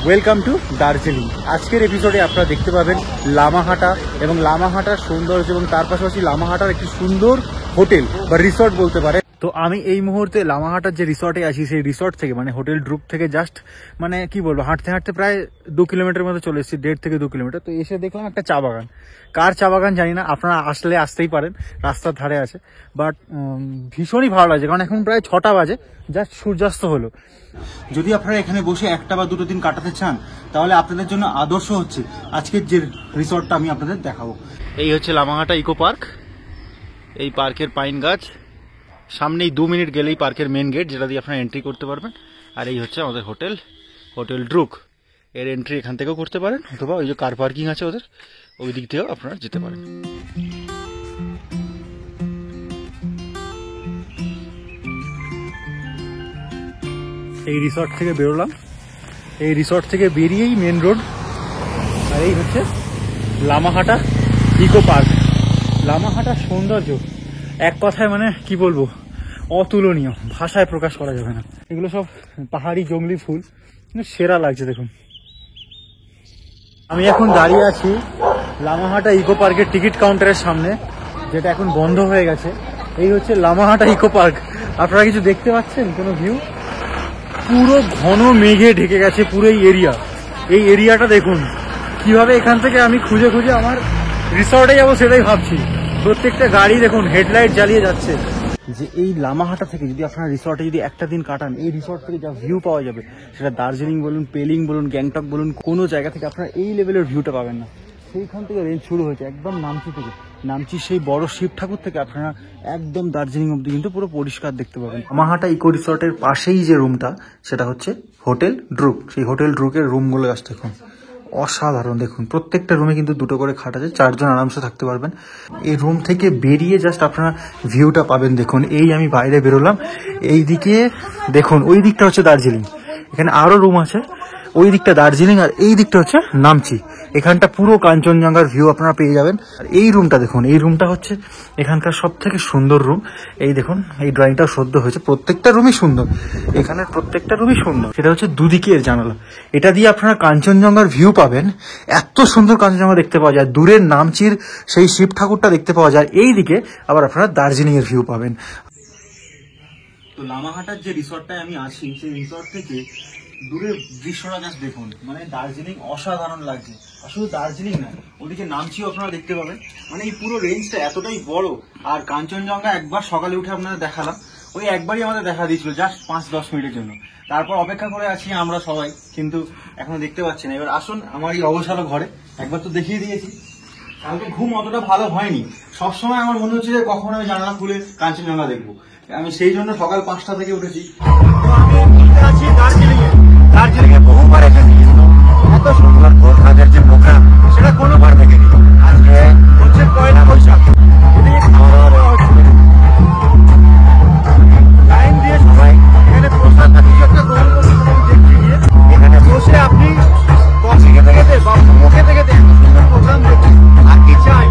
Welcome to Darjeeling. আজকের এপিসোডে আপনারা দেখতে পাবেন লামাহাটা এবং লামাহাটার সৌন্দর্য এবং তার পাশাপাশি লামাহাটার একটি সুন্দর হোটেল বা রিসর্ট বলতে পারে। তো আমি এই মুহূর্তে লামাহাটার যে রিসর্টে আছি সেই রিসর্ট থেকে মানে হোটেল ড্রুপ থেকে জাস্ট মানে কি বলবো হাঁটতে হাঁটতে প্রায় 2 কিলোমিটার মতো চলে এসেছি, 1.5 থেকে 2 কিলোমিটার। তো এসে দেখলাম একটা চা বাগান। কার চা বাগান জানি না, আপনারা আসতেই পারেন, রাস্তার ধারে আছে। বাট ভীষণই ভালো লাগছে কারণ এখন প্রায় 6টা বাজে, জাস্ট সূর্যাস্ত হলো। যদি আপনারা এখানে বসে 1টা বা 2টো দিন কাটাতে চান তাহলে আপনাদের জন্য আদর্শ হচ্ছে আজকের যে রিসর্টটা আমি আপনাদের দেখাবো। এই হচ্ছে লামাহাটা ইকো পার্ক। এই পার্কের পাইন গাছ, সামনেই 2 মিনিট গেলেই পার্কের মেন গেট, যেটা দিয়ে আপনারা এন্ট্রি করতে পারবেন। আর এই হচ্ছে আমাদের হোটেল ড্রুক। এর এন্ট্রি এখান থেকেও করতে পারেন অথবা ওই যে কার পার্কিং আছে ওদের, ওই দিক থেকেও আপনারা যেতে পারেন। এই রিসর্ট থেকে বেরোলাম, এই রিসর্ট থেকে বেরিয়েই মেন রোড। আর এই হচ্ছে লামাহাটা ইকো পার্ক। লামাহাটার সৌন্দর্য এক কথায় মানে কি বলবো, অতুলনীয়, ভাষায় প্রকাশ করা যাবে না। এগুলো সব পাহাড়ি জংলি ফুল, সেরা লাগছে দেখুন। আমি এখন দাঁড়িয়ে আছি লামাহাটা ইকো পার্কের টিকিট কাউন্টারের সামনে, যেটা এখন বন্ধ হয়ে গেছে। এই হচ্ছে লামাহাটা ইকো পার্ক। আপনারা কিছু দেখতে পাচ্ছেন? কোনো ভিউ? পুরো ঘন মেঘে ঢেকে গেছে পুরো এই এরিয়াটা দেখুন। কিভাবে এখান থেকে আমি খুঁজে আমার রিসর্টে যাবো সেটাই ভাবছি। প্রত্যেকটা গাড়ি দেখুন হেডলাইট জ্বালিয়ে যাচ্ছে। যে এই লামাহাটা থেকে যদি আপনারা রিসর্টে যদি একটা দিন কাটান, এই রিসর্ট থেকে যা ভিউ পাওয়া যাবে সেটা দার্জিলিং বলুন, পেলিং বলুন, গ্যাংটক বলুন, কোনো জায়গা থেকে আপনারা এই লেভেলের ভিউটা পাবেন না। সেইখান থেকে রেঞ্জ শুরু হয়েছে একদম নামচি থেকে। নামচি সেই বড় শিব ঠাকুর থেকে আপনারা একদম দার্জিলিং অব্দি কিন্তু পুরো পরিষ্কার দেখতে পাবেন। লামাহাটা ইকো রিসর্টের পাশেই যে রুমটা সেটা হচ্ছে হোটেল ড্রুক। সেই হোটেল ড্রুকের রুমগুলো আসতে দেখুন অসাধারণ। দেখুন প্রত্যেকটা রুমে কিন্তু 2টো করে খাট আছে, 4 জন আরামসে থাকতে পারবেন। এই রুম থেকে বেরিয়ে জাস্ট আপনারা ভিউটা পাবেন। দেখুন এই আমি বাইরে বেরোলাম, এই দিকে দেখুন ওই দিকটা হচ্ছে দার্জিলিং, এখানে আরো রুম আছে। ওই দিকটা দার্জিলিং আর এই দিকটা হচ্ছে নামচি। এখানটা পুরো কাঞ্চনজঙ্ঘার ভিউ আপনারা পেয়ে যাবেন। আর এই রুমটা দেখুন, এই রুমটা হচ্ছে এখানকার সব থেকে সুন্দর রুম। এই দেখুন এই ড্রয়িংটা সদ্য হয়েছে, প্রত্যেকটা রুমই সুন্দর, এখানের প্রত্যেকটা রুমই সুন্দর। সেটা হচ্ছে দুদিকের জানালা, এটা দিয়ে আপনারা কাঞ্চনজঙ্ঘার ভিউ পাবেন। এত সুন্দর কাঞ্চনজঙ্ঘা দেখতে পাওয়া যায়, দূরের নামচির সেই শিব ঠাকুরটা দেখতে পাওয়া যায়। এই দিকে আবার আপনারা দার্জিলিং এর ভিউ পাবেন। তো লামাহাটার যে রিসর্টটায় আমি আছি সেই রিসর্ট থেকে দূরের দৃশ্যটা জাস্ট দেখুন, মানে দার্জিলিং অসাধারণ লাগছে। আর শুধু দার্জিলিং না, ওদিকে নামচিও আপনারা দেখতে পাবেন। মানে এই পুরো রেঞ্জটা এতটাই বড়। আর কাঞ্চনজঙ্ঘা একবার সকালে উঠে আপনাদের দেখালাম, ওই একবারই আমাদের দেখা দিয়েছিল জাস্ট 5-10 মিনিটের জন্য। তারপর অপেক্ষা করে আছি আমরা সবাই, কিন্তু এখনো দেখতে পাচ্ছি না। এবার আসুন আমার এই অবসালো ঘরে, একবার তো দেখিয়ে দিয়েছি। কালকে ঘুম অতটা ভালো হয়নি, সবসময় আমার মনে হচ্ছে যে কখন আমি জানালা খুলে কাঞ্চনজঙ্ঘা দেখবো। আমি সেই জন্য সকাল 5টা থেকে উঠেছি। দার্জিলিং এ বহুবার এসেছি, এত সুন্দর গোরখাদের যে প্রোগ্রাম সেটা কোনোবার দেখিনি। আজকে হচ্ছে পয়লা বৈশাখ, লাইন দিয়ে সবাই এখানে প্রসাদ কিছু একটা গ্রহণ করতে দেখছি গিয়ে। এখানে বসে আপনি কফি খেতে খেতে বা মোমো খেতে খেতে এত সুন্দর প্রোগ্রাম দেখছেন, আর কি চাই।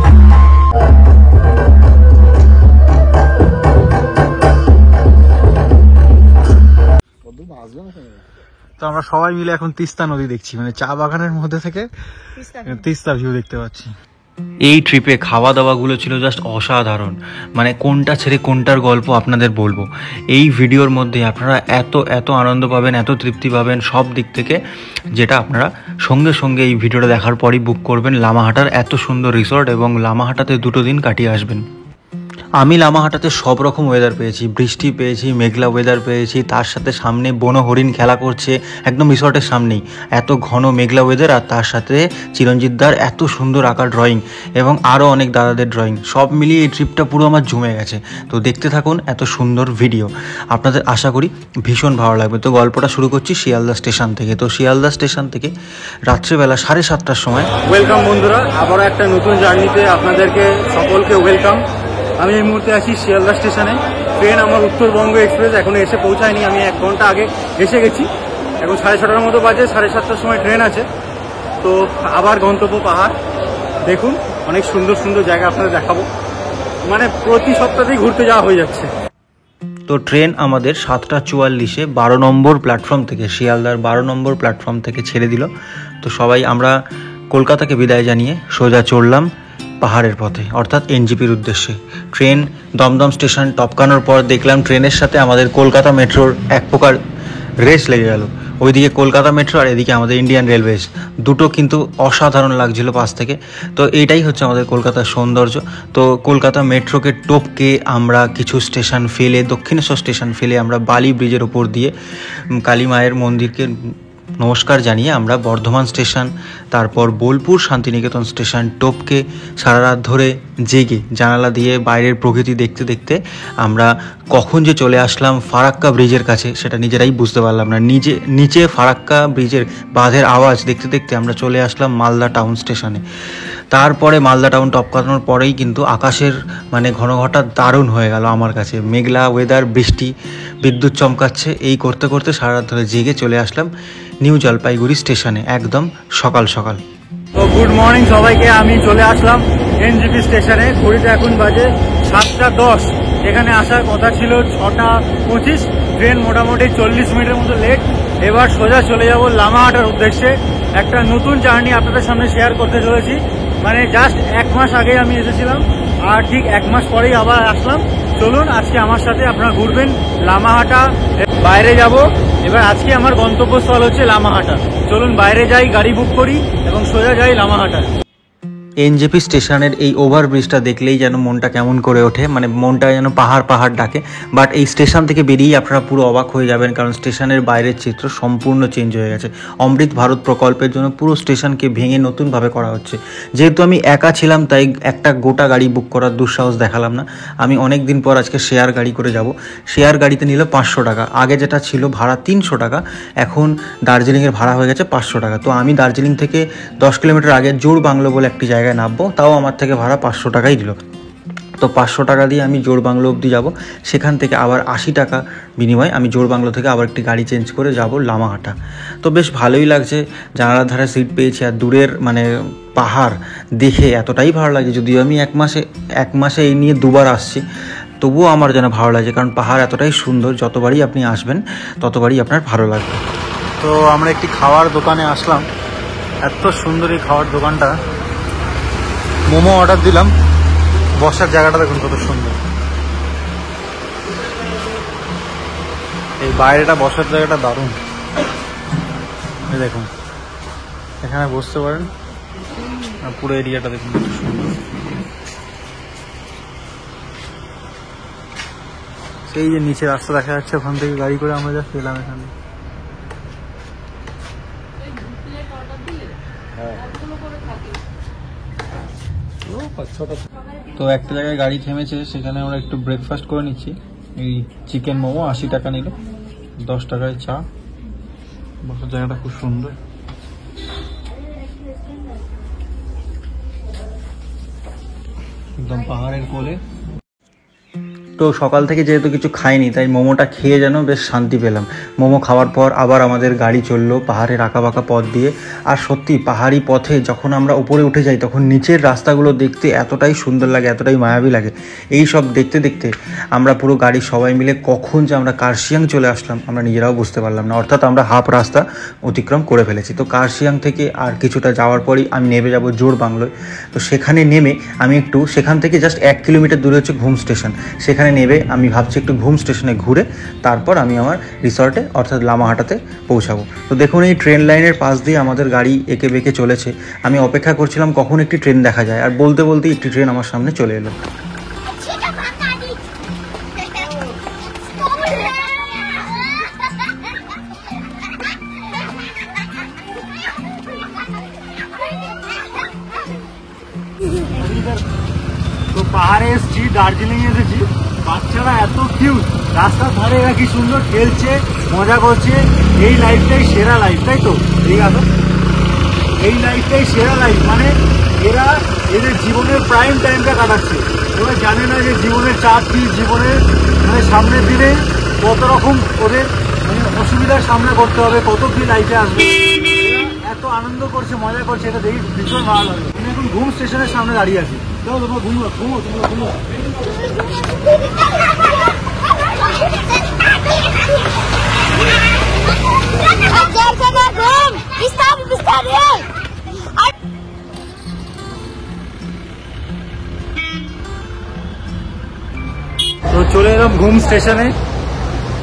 তো আমরা সবাই মিলে এখন তিস্তা নদী দেখছি, মানে চা বাগানের মধ্যে থেকে তিস্তা ভিউ দেখতে পাচ্ছি। এই ট্রিপে খাওয়া দাওয়াগুলো ছিল জাস্ট অসাধারণ। মানে কোনটা ছেড়ে কোনটার গল্প আপনাদের বলবো। এই ভিডিওর মধ্যে আপনারা এত আনন্দ পাবেন, এত তৃপ্তি পাবেন সব দিক থেকে, যেটা আপনারা সঙ্গে এই ভিডিওটা দেখার পরই বুক করবেন লামাহাটার এত সুন্দর রিসর্ট এবং লামাহাটাতে 2টো দিন কাটিয়ে আসবেন। আমি লামাহাটাতে সব রকম ওয়েদার পেয়েছি, বৃষ্টি পেয়েছি, মেঘলা ওয়েদার পেয়েছি, তার সাথে সামনে বনো হরিণ খেলা করছে একদম রিসর্টের সামনেই, এত ঘন মেঘলা ওয়েদার, আর তার সাথে চিরঞ্জিতদার এত সুন্দর আঁকা ড্রয়িং এবং আরও অনেক দাদাদের ড্রয়িং, সব মিলিয়ে এই ট্রিপটা পুরো আমার জমে গেছে। তো দেখতে থাকুন এত সুন্দর ভিডিও, আপনাদের আশা করি ভীষণ ভালো লাগবে। তো গল্পটা শুরু করছি শিয়ালদা স্টেশন থেকে। তো শিয়ালদা স্টেশন থেকে রাত্রেবেলা 7:30টার সময়। ওয়েলকাম বন্ধুরা, আবারও একটা নতুন জার্নিতে আপনাদেরকে সকলকে ওয়েলকাম। আমি এই মুহূর্তে আছি শিয়ালদা স্টেশনে। ট্রেন আমার উত্তরবঙ্গ এক্সপ্রেস এখনো এসে পৌঁছায়নি, আমি 1 ঘন্টা আগে এসে গেছি। এখন 6:30টার মতো বাজে, 7:30টার সময় ট্রেন আছে। তো আবার গন্তব্য পাহাড়। দেখুন অনেক সুন্দর জায়গা আপনাদের দেখাবো, মানে প্রতি সপ্তাহেই ঘুরতে যাওয়া হয়ে যাচ্ছে। তো ট্রেন আমাদের 7:44-এ 12 নম্বর প্ল্যাটফর্ম থেকে, শিয়ালদার 12 নম্বর প্ল্যাটফর্ম থেকে ছেড়ে দিল। তো সবাই আমরা কলকাতাকে বিদায় জানিয়ে সোজা চড়লাম পাহাড়ের পথে, অর্থাৎ এনজিপির উদ্দেশ্যে। ট্রেন দমদম স্টেশন টপকানোর পর দেখলাম ট্রেনের সাথে আমাদের কলকাতা মেট্রোর এক প্রকার রেস লেগে গেল। ওইদিকে কলকাতা মেট্রো আর এদিকে আমাদের ইন্ডিয়ান রেলওয়েজ, দুটো কিন্তু অসাধারণ লাগছিল পাশ থেকে। তো এইটাই হচ্ছে আমাদের কলকাতার সৌন্দর্য। তো কলকাতা মেট্রোকে টপকে আমরা কিছু স্টেশন ফেলে, দক্ষিণেশ্বর স্টেশন ফেলে আমরা বালি ব্রিজের ওপর দিয়ে কালী মায়ের মন্দিরকে নমস্কার জানিয়ে আমরা বর্ধমান স্টেশন, তারপর বোলপুর শান্তিনিকেতন স্টেশন টপকে সারা রাত ধরে জেগে জানালা দিয়ে বাইরের প্রকৃতি দেখতে দেখতে আমরা কখন যে চলে আসলাম ফারাক্কা ব্রিজের কাছে সেটা নিজেরাই বুঝতে পারলাম না। নিচে ফারাক্কা ব্রিজের বাঁধের আওয়াজ দেখতে দেখতে আমরা চলে আসলাম মালদা টাউন স্টেশনে। তারপরে মালদা টাউন টপকানোর পরেই কিন্তু আকাশের মানে ঘনঘটা দারুণ হয়ে গেল আমার কাছে। মেঘলা ওয়েদার, বৃষ্টি, বিদ্যুৎ চমকাচ্ছে, এই করতে করতে সারা রাত ধরে জেগে চলে আসলাম নিউ জলপাইগুড়ি স্টেশনে একদম সকাল সকাল। তো গুড মর্নিং সবাইকে, আমি চলে আসলাম এনজিপি স্টেশনে। ঘড়িতে এখন বাজে 7:10। এখানে আসার কথা ছিল 6:25। ট্রেন মোটামুটি 40 মিনিটের মতো লেট। এবার সোজা চলে যাব লামাহাটার উদ্দেশ্যে। একটা নতুন জার্নি আপনাদের সামনে শেয়ার করতে চলেছি। মানে জাস্ট 1 মাস আগে আমি এসেছিলাম আর ঠিক 1 মাস পরেই আবার আসলাম। চলুন আজকে আমার সাথে আপনারা ঘুরবেন লামাহাটা, বাইরে যাব। এবার আজকে আমার গন্তব্যস্থল হচ্ছে লামাহাটা। চলুন বাইরে যাই, গাড়ি বুক করি এবং সোজা যাই লামাহাটা। এনজেপি স্টেশনের এই ওভারব্রিজটা দেখলেই যেন মনটা কেমন করে ওঠে, মানে মনটা যেন পাহাড় পাহাড় ডাকে। বাট এই স্টেশন থেকে বেরিয়েই আপনারা পুরো অবাক হয়ে যাবেন, কারণ স্টেশনের বাইরের চিত্র সম্পূর্ণ চেঞ্জ হয়ে গেছে। অমৃত ভারত প্রকল্পের জন্য পুরো স্টেশনকে ভেঙে নতুনভাবে করা হচ্ছে। যেহেতু আমি একা ছিলাম তাই একটা গোটা গাড়ি বুক করার দুঃসাহস দেখালাম না। আমি অনেক দিন পর আজকে শেয়ার গাড়ি করে যাব। শেয়ার গাড়িতে নিল 500 টাকা। আগে যেটা ছিল ভাড়া 300 টাকা, এখন দার্জিলিংয়ের ভাড়া হয়ে গেছে 500 টাকা। তো আমি দার্জিলিং থেকে 10 কিলোমিটার আগে জোড় বাংলো বলে একটি জায়গায় নামবো, তাও আমার থেকে ভাড়া 500 টাকাই দিল। তো 500 টাকা দিয়ে আমি জোড় বাংলো অবধি যাব। সেখান থেকে আবার 80 টাকা বিনিময়ে আমি জোড় বাংলো থেকে আবার একটি গাড়ি চেঞ্জ করে যাব লামাহাটা। তো বেশ ভালোই লাগছে, জানালার ধারে সিট পেয়েছি আর দূরের মানে পাহাড় দেখে এতটাই ভালো লাগছে। যদিও আমি এক মাসে এই নিয়ে 2বার আসছি, তবুও আমার যেন ভালো লাগছে, কারণ পাহাড় এতটাই সুন্দর, যতবারই আপনি আসবেন ততবারই আপনার ভালো লাগবে। তো আমরা একটি খাওয়ার দোকানে আসলাম। এত সুন্দর এই খাওয়ার দোকানটা। মোমো অর্ডার দিলাম। বসার জায়গাটা দেখুন কত সুন্দর। এই বাইরেটা বসার জায়গাটা দারুণ। এই দেখুন, এখানে বসতে পারেন। আর পুরো এরিয়াটা দেখুন কত সুন্দর। সেই যে নিচে রাস্তা দেখা যাচ্ছে, ওখান থেকে গাড়ি করে আমরা যা পেলাম এখানে। তো একটা জায়গায় গাড়ি থেমেছে, সেখানে আমরা একটু ব্রেকফাস্ট করে নিচ্ছি। এই চিকেন মোমো 80 টাকা নিল, 10 টাকায় চা। বসার জায়গাটা খুব সুন্দর। একদম পাহাড়ের কোলে। তো সকাল থেকে যেহেতু কিছু খাইনি তাই মোমোটা খেয়ে যেন বেশ শান্তি পেলাম। মোমো খাওয়ার পর আবার আমাদের গাড়ি চললো পাহাড়ের আঁকাবাঁকা পথ দিয়ে। আর সত্যি পাহাড়ি পথে যখন আমরা উপরে উঠে যাই তখন নিচের রাস্তাগুলো দেখতে এতটাই সুন্দর লাগে, এতটাই মায়াবী লাগে। এই সব দেখতে দেখতে আমরা পুরো গাড়ি সবাই মিলে কখন যে আমরা কার্শিয়াং চলে আসলাম আমরা নিজেরাও বুঝতে পারলাম না। অর্থাৎ আমরা হাফ রাস্তা অতিক্রম করে ফেলেছি। তো কার্শিয়াং থেকে আর কিছুটা যাওয়ার পরই আমি নেমে যাব জোড় বাংলোয়। তো সেখানে নেমে আমি একটু, সেখান থেকে জাস্ট 1 কিলোমিটার দূরে হচ্ছে ঘুম স্টেশন, সেখানে নেবে আমি ভাবছি একটু ঘুম স্টেশনে ঘুরে তারপর আমি আমার রিসর্টে অর্থাৎ লামাহাটাতে পৌঁছাবো। তো দেখুন এই ট্রেন লাইনের পাশ দিয়ে আমাদের গাড়ি এঁকে বেঁকে চলেছে। আমি অপেক্ষা করছিলাম কখন একটি ট্রেন দেখা যায়, আর বলতে বলতেই একটি ট্রেন আমার সামনে চলে এলো। তো পাহাড়ে এসেছি, দার্জিলিং এসেছি। বাচ্চারা এত কিউট, রাস্তার ধারে এরা কি সুন্দর খেলছে, মজা করছে। এই লাইফটাই সেরা লাইফ, তাই তো? ঠিক আছে, এই লাইফটাই সেরা লাইফ। মানে এরা এদের জীবনের প্রাইম টাইমটা কাটাচ্ছে। ওরা জানে না যে জীবনের চাপ কি, জীবনের মানে সামনের দিনে কত রকম ওদের মানে অসুবিধার সামনা করতে হবে, কত কি লাইফে আসবে। এত আনন্দ করছে, মজা করছে, এটা দেখি ভীষণ ভালো লাগে। আমি এখন ঘুম স্টেশনের সামনে দাঁড়িয়ে আছি। তোমরা ঘুমো, তোমরা ঘুমো। তো চলে এলাম ঘুম স্টেশনে,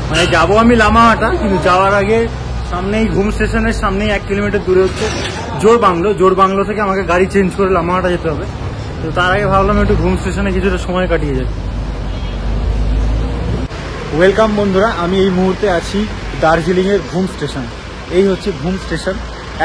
মানে যাবো আমি লামাহাটা, কিন্তু যাওয়ার আগে সামনেই ঘুম স্টেশনের সামনেই 1 কিলোমিটার দূরে হচ্ছে জোরবাংলো। জোরবাংলো থেকে আমাকে গাড়ি চেঞ্জ করে লামাহাটা যেতে হবে। তো তার আগে ভাবলাম একটু ঘুম স্টেশনে কিছুটা সময় কাটিয়ে যাই। ওয়েলকাম বন্ধুরা, আমি এই মুহূর্তে আছি দার্জিলিংয়ের ঘুম স্টেশন। এই হচ্ছে ঘুম স্টেশন।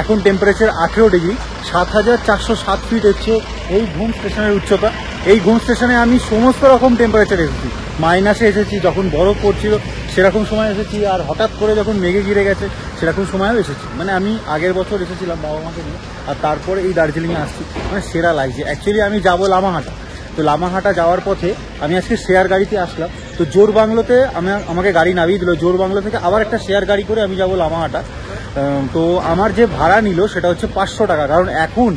এখন টেম্পারেচার 18 ডিগ্রি, 7407 ফিট হচ্ছে এই ঘুম স্টেশনের উচ্চতা। এই ঘুম স্টেশনে আমি সমস্ত রকম টেম্পারেচার এসেছি। মাইনাসে এসেছি, যখন বরফ পড়ছিল সেরকম সময় এসেছি, আর হঠাৎ করে যখন মেঘে ঘিরে গেছে সেরকম সময়ও এসেছি। মানে আমি আগের বছর এসেছিলাম বাবা মাকে নিয়ে, আর তারপরে এই দার্জিলিংয়ে আসছি। মানে সেরা লাগছে। অ্যাকচুয়ালি আমি যাবো লামাহাটা, তো লামাহাটা যাওয়ার পথে আমি আজকে শেয়ার গাড়িতে আসলাম। তো জোরবাংলোতে আমাকে গাড়ি নামিয়ে দিল। জোরবাংলো থেকে আবার একটা শেয়ার গাড়ি করে আমি যাব লামাহাটা। তো আমার যে ভাড়া নিল সেটা হচ্ছে 500 টাকা, কারণ এখন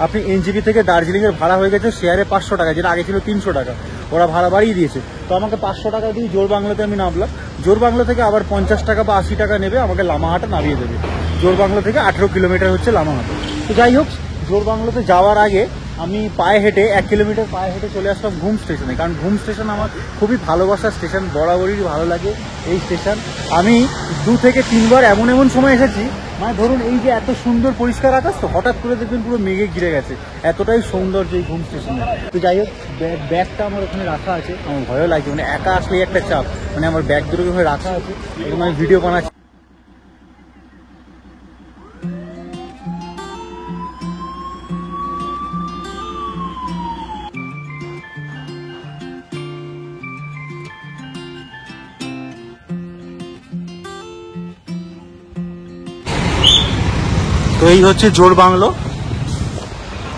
আপনি এনজিপি থেকে দার্জিলিংয়ের ভাড়া হয়ে গেছে শেয়ারে 500 টাকা, যেটা আগে ছিল 300 টাকা। ওরা ভাড়া বাড়িয়ে দিয়েছে। তো আমাকে 500 টাকা দিয়ে জোরবাংলোতে আমি নামলাম। জোরবাংলো থেকে আবার 50 টাকা বা 80 টাকা নেবে, আমাকে লামাহাটা নামিয়ে দেবে। জোরবাংলো থেকে 18 কিলোমিটার হচ্ছে লামাহাটা। তো যাই হোক, জোরবাংলোতে যাওয়ার আগে আমি পায়ে হেঁটে 1 কিলোমিটার পায়ে হেঁটে চলে আসলাম ঘুম স্টেশনে, কারণ ঘুম স্টেশন আমার খুবই ভালোবাসার স্টেশন। বরাবরই ভালো লাগে এই স্টেশন। আমি 2 থেকে 3 বার এমন সময় এসেছি, মানে ধরুন এই যে এত সুন্দর পরিষ্কার আকাশ, তো হঠাৎ করে দেখবেন পুরো মেঘে ঘিরে গেছে। এতটাই সৌন্দর্য এই ঘুম স্টেশনে। তো যাই হোক, ব্যাগটা আমার ওখানে রাখা আছে। আমার ভয়ও লাগছে, মানে একা আসলেই একটা চাপ। মানে আমার ব্যাগ দুটো ওখানে রাখা আছে এবং আমি ভিডিও বানাচ্ছি। তো এই হচ্ছে জোরবাংলো।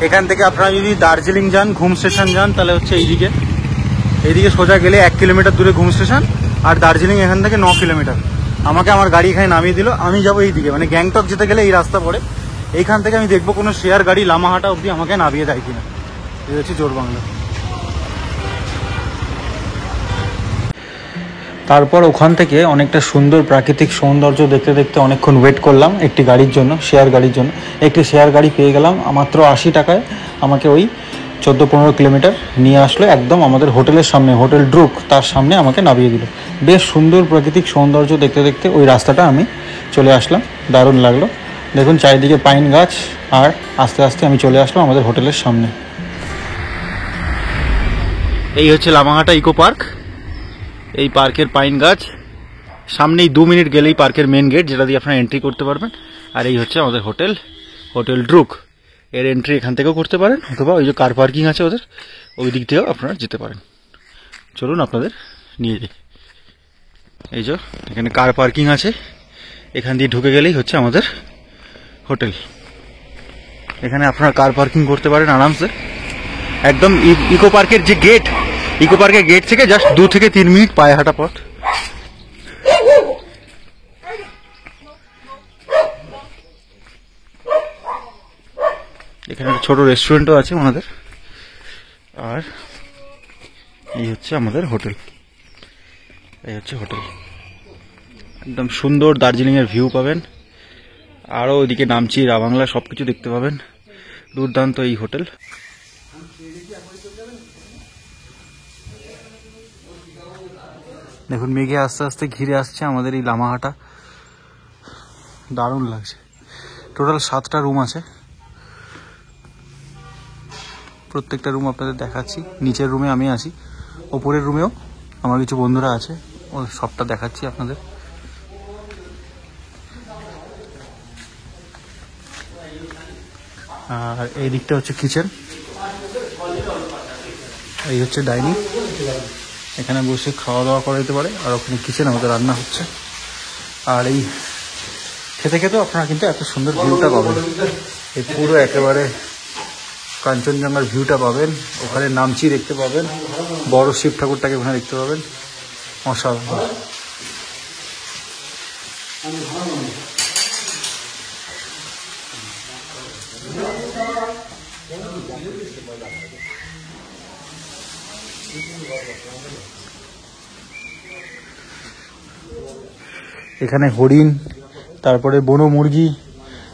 এখান থেকে আপনারা যদি দার্জিলিং যান, ঘুম স্টেশন যান, তাহলে হচ্ছে এইদিকে সোজা গেলে 1 কিলোমিটার দূরে ঘুম স্টেশন, আর দার্জিলিং এখান থেকে 9 কিলোমিটার। আমাকে আমার গাড়ি এখানে নামিয়ে দিল। আমি যাবো এইদিকে, মানে গ্যাংটক যেতে গেলে এই রাস্তা পড়ে। এইখান থেকে আমি দেখবো কোনো শেয়ার গাড়ি লামাহাটা অবধি আমাকে নামিয়ে দেয় কিনা। এই হচ্ছে জোরবাংলো। তারপর ওখান থেকে অনেকটা সুন্দর প্রাকৃতিক সৌন্দর্য দেখতে দেখতে অনেকক্ষণ ওয়েট করলাম একটি গাড়ির জন্য, শেয়ার গাড়ির জন্য। একটি শেয়ার গাড়ি পেয়ে গেলাম মাত্র 80 টাকায়। আমাকে ওই 14-15 কিলোমিটার নিয়ে আসলো একদম আমাদের হোটেলের সামনে, হোটেল ড্রুক, তার সামনে আমাকে নামিয়ে দিল। বেশ সুন্দর প্রাকৃতিক সৌন্দর্য দেখতে দেখতে ওই রাস্তাটা আমি চলে আসলাম। দারুণ লাগলো। দেখুন চারিদিকে পাইন গাছ, আর আস্তে আস্তে আমি চলে আসলাম আমাদের হোটেলের সামনে। এই হচ্ছে লামাহাটা ইকো পার্ক। এই পার্কের পাইন গাছ সামনেই 2 মিনিট গেলেই পার্কের মেন গেট, যেটা দিয়ে আপনারা এন্ট্রি করতে পারবেন। আর এই হচ্ছে আমাদের হোটেল ড্রুক। এর এন্ট্রি এখান থেকেও করতে পারেন, অথবা ওই যে কার পার্কিং আছে ওদের, ওই দিক থেকেও আপনারা যেতে পারেন। চলুন আপনাদের নিয়ে যাই। এই যে এখানে কার পার্কিং আছে, এখান দিয়ে ঢুকে গেলেই হচ্ছে আমাদের হোটেল। এখানে আপনারা কার পার্কিং করতে পারেন আরামসে। একদম ইকো পার্কের যে গেট, ইকো পার্কের গেট থেকে জাস্ট 2 থেকে 3 মিনিট পায়ে হাঁটা পথ। এখানে একটা ছোট রেস্টুরেন্টও আছে ওনাদের। আর এই হচ্ছে আমাদের হোটেল। এই হচ্ছে হোটেল। একদম সুন্দর দার্জিলিংয়ের ভিউ পাবেন। আরও ওইদিকে নামচি, রাবাংলা সব কিছু দেখতে পাবেন। দুর্দান্ত এই হোটেল। দেখুন মেঘে আস্তে আস্তে ঘিরে আসছে আমাদের এই লামাহাটা। দারুণ লাগছে। টোটাল 7টা রুম আছে। প্রত্যেকটা রুম আপনাদের দেখাচ্ছি। নিচের রুমে আমি আছি, ওপরের রুমেও আমার কিছু বন্ধুরা আছে, ও সবটা দেখাচ্ছি আপনাদের। আর এই দিকটা হচ্ছে কিচেন, এই হচ্ছে ডাইনিং। এখানে বসে খাওয়া দাওয়া করা যেতে পারে। আর ওখানে কিচেন, আমাদের রান্না হচ্ছে। আর এই খেতে খেতেও আপনারা কিন্তু এত সুন্দর ভিউটা পাবেন। এই পুরো একেবারে কাঞ্চনজঙ্ঘার ভিউটা পাবেন। ওখানে নামচি দেখতে পাবেন, বড় শিব ঠাকুরটাকে ওখানে দেখতে পাবেন। অসাধারণ। এখানে হরিণ, তারপরে বন মুরগি,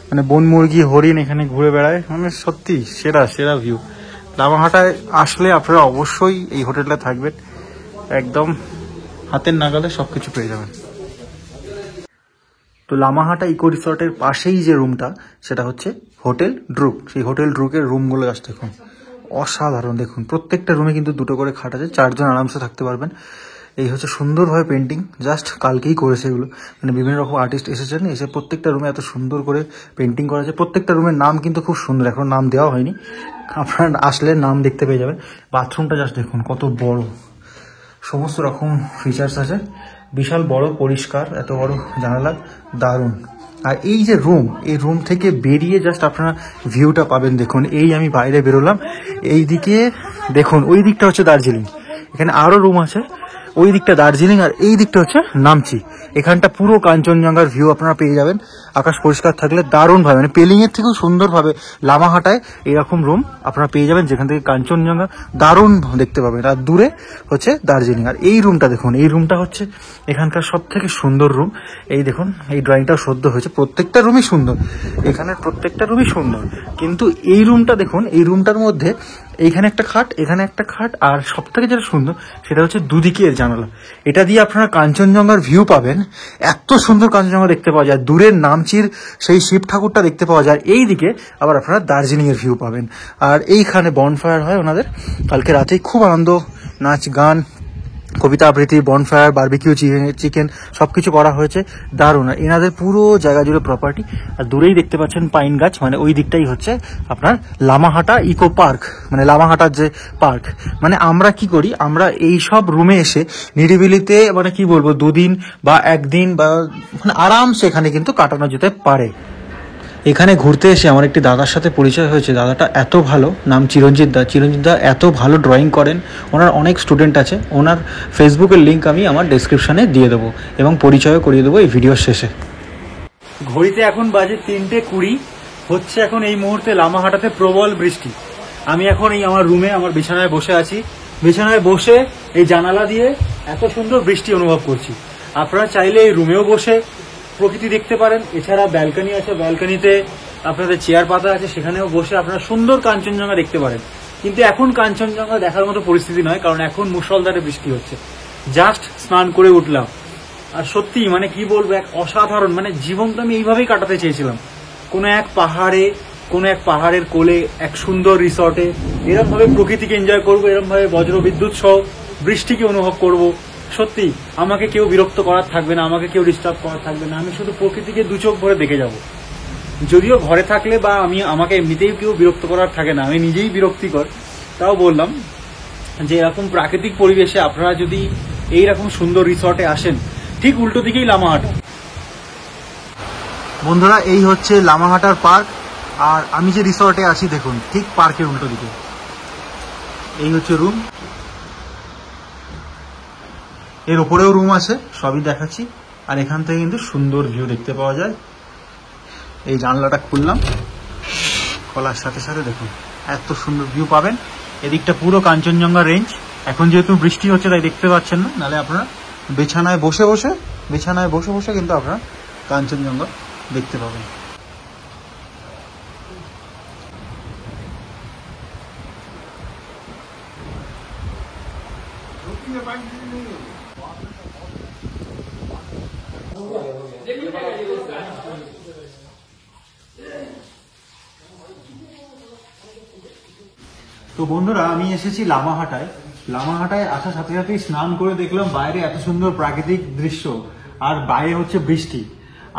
মানে বন মুরগি হরিণ এখানে ঘুরে বেড়ায়, মানে সত্যি সেরা সেরা ভিউ। লামাহাটায় আসলে আপনারা অবশ্যই এই হোটেলটা থাকবেন, একদম হাতের নাগালে সব কিছু পেয়ে যাবেন। তো লামাহাটা ইকো রিসর্টের পাশেই যে রুমটা, সেটা হচ্ছে হোটেল ড্রুক। সেই হোটেল ড্রুকের রুমগুলো জাস্ট দেখুন, অসাধারণ। দেখুন প্রত্যেকটা রুমে কিন্তু 2টো করে খাট আছে, 4 জন আরামসে থাকতে পারবেন। এই হচ্ছে সুন্দরভাবে পেন্টিং, জাস্ট কালকেই করেছে এগুলো, মানে বিভিন্ন রকম আর্টিস্ট এসেছেন, এসে প্রত্যেকটা রুমে এত সুন্দর করে পেন্টিং করা আছে। প্রত্যেকটা রুমের নাম কিন্তু খুব সুন্দর, এখন নাম দেওয়া হয়নি, আপনারা আসলে নাম দেখতে পেয়ে যাবেন। বাথরুমটা জাস্ট দেখুন কত বড়, সমস্ত রকম ফিচার্স আছে, বিশাল বড়, পরিষ্কার, এত বড় জানালা, দারুণ। আর এই যে রুম, এই রুম থেকে বেরিয়ে জাস্ট আপনারা ভিউটা পাবেন। দেখুন এই আমি বাইরে বেরোলাম, এই দিকে দেখুন, ওই দিকটা হচ্ছে দার্জিলিং, এখানে আরও রুম আছে, ওই দিকটা দার্জিলিং আর এই দিকটা হচ্ছে নামচি। এখানটা পুরো কাঞ্চনজঙ্ঘার ভিউ আপনারা পেয়ে যাবেন, আকাশ পরিষ্কার থাকলে দারুণভাবে, মানে পেলিংয়ের থেকেও সুন্দরভাবে লামাহাটায় এরকম রুম আপনারা পেয়ে যাবেন, যেখান থেকে কাঞ্চনজঙ্ঘা দারুণ দেখতে পাবেন। আর দূরে হচ্ছে দার্জিলিং। আর এই রুমটা দেখুন, এই রুমটা হচ্ছে এখানকার সব থেকে সুন্দর রুম। এই দেখুন, এই ড্রয়িংটাও সদ্য হয়েছে, প্রত্যেকটা রুমই সুন্দর, এখানের প্রত্যেকটা রুমই সুন্দর। কিন্তু এই রুমটা দেখুন, এই রুমটার মধ্যে এইখানে একটা খাট, এখানে একটা খাট, আর সব থেকে যেটা সুন্দর সেটা হচ্ছে দুদিকের জানালা। এটা দিয়ে আপনারা কাঞ্চনজঙ্ঘার ভিউ পাবেন, এত সুন্দর কাঞ্চনজঙ্ঘা দেখতে পাওয়া যায়, দূরের নামচির সেই শিব ঠাকুরটা দেখতে পাওয়া যায়। এই দিকে আবার আপনারা দার্জিলিং এর ভিউ পাবেন। আর এইখানে বনফায়ার হয় ওনাদের, কালকে রাতেই খুব আনন্দ, নাচ গান, কবিতা আবৃত্তি, বনফায়ার, বারবিকিউ চিকেন সবকিছু করা হয়েছে, দারুণ। আর এনাদের পুরো জায়গা জুড়ে প্রপার্টি। আর দূরেই দেখতে পাচ্ছেন পাইন গাছ, মানে ওই দিকটাই হচ্ছে আপনার লামাহাটা ইকো পার্ক, মানে লামাহাটার যে পার্ক। মানে আমরা কি করি, আমরা এই সব রুমে এসে নিরিবিলিতে, মানে কি বলবো, 2 দিন বা 1 দিন বা মানে আরামসে এখানে কিন্তু কাটানো যেতে পারে। এখানে ঘুরতে এসে আমার একটি দাদার সাথে পরিচয় হয়েছে, দাদাটা এত ভালো, নাম চিরঞ্জিত দা। চিরঞ্জিত দা এত ভালো ড্রয়িং করেন, ওনার অনেক স্টুডেন্ট আছে, ওনার ফেসবুকের লিঙ্ক আমি আমার ডেসক্রিপশানে দিয়ে দেবো এবং পরিচয়ও করিয়ে দেবো এই ভিডিওর শেষে। ঘড়িতে এখন বাজে 3:20, হচ্ছে এখন এই মুহূর্তে লামাহাটাতে প্রবল বৃষ্টি। আমি এখন এই আমার রুমে আমার বিছানায় বসে আছি, বিছানায় বসে এই জানালা দিয়ে এত সুন্দর বৃষ্টি অনুভব করছি। আপনারা চাইলে এই রুমেও বসে প্রকৃতি দেখতে পারেন, এছাড়া ব্যালকনি আছে, ব্যালকনিতে আপনাদের চেয়ার পাতা আছে, সেখানেও বসে আপনারা সুন্দর কাঞ্চনজঙ্ঘা দেখতে পারেন। কিন্তু এখন কাঞ্চনজঙ্ঘা দেখার মতো পরিস্থিতি নয়, কারণ এখন মুষলধারে বৃষ্টি হচ্ছে। জাস্ট স্নান করে উঠলাম, আর সত্যি মানে কি বলবো, এক অসাধারণ, মানে জীবনটা আমি এইভাবেই কাটাতে চেয়েছিলাম, কোনো এক পাহাড়ের কোলে, এক সুন্দর রিসর্টে, এরকম ভাবে প্রকৃতিকে এনজয় করবো, এরকম ভাবে বজ্র বিদ্যুৎ সহ বৃষ্টিকে অনুভব করব। সত্যি আমাকে কেউ বিরক্ত করার থাকবে না, আমাকে কেউ ডিস্টার্ব করার থাকবে না, আমি শুধু প্রকৃতিকে 2 চোখ ভরে দেখে যাব। যদিও ঘরে থাকলে বা আমাকে এমনিতেই কেউ বিরক্ত করার থাকে না, আমি নিজেই বিরক্তিকর, তাও বললাম যে এরকম প্রাকৃতিক পরিবেশে আপনারা যদি এইরকম সুন্দর রিসর্টে আসেন, ঠিক উল্টো দিকেই লামাহাটা। বন্ধুরা এই হচ্ছে লামাহাটার পার্ক, আর আমি যে রিসর্টে আছি দেখুন ঠিক পার্কের উল্টো দিকে। এই হচ্ছে রুম, এর উপরেও রুম আছে, সবই দেখাচ্ছি। আর এখান থেকে কিন্তু সুন্দর ভিউ দেখতে পাওয়া যায়। এই জানলাটা খুললাম, খোলার সাথে সাথে দেখুন এত সুন্দর ভিউ পাবেন। এদিকটা পুরো কাঞ্চনজঙ্ঘা রেঞ্জ। এখন যেহেতু বৃষ্টি হচ্ছে তাই দেখতে পাচ্ছেন না, নাহলে আপনারা বিছানায় বসে বসে কিন্তু আপনারা কাঞ্চনজঙ্ঘা দেখতে পাবেন। তো বন্ধুরা আমি এসেছি লামাহাটায়। লামাহাটায় আসার সাথে সাথেই স্নান করে দেখলাম বাইরে এত সুন্দর প্রাকৃতিক দৃশ্য, আর বাইরে হচ্ছে বৃষ্টি।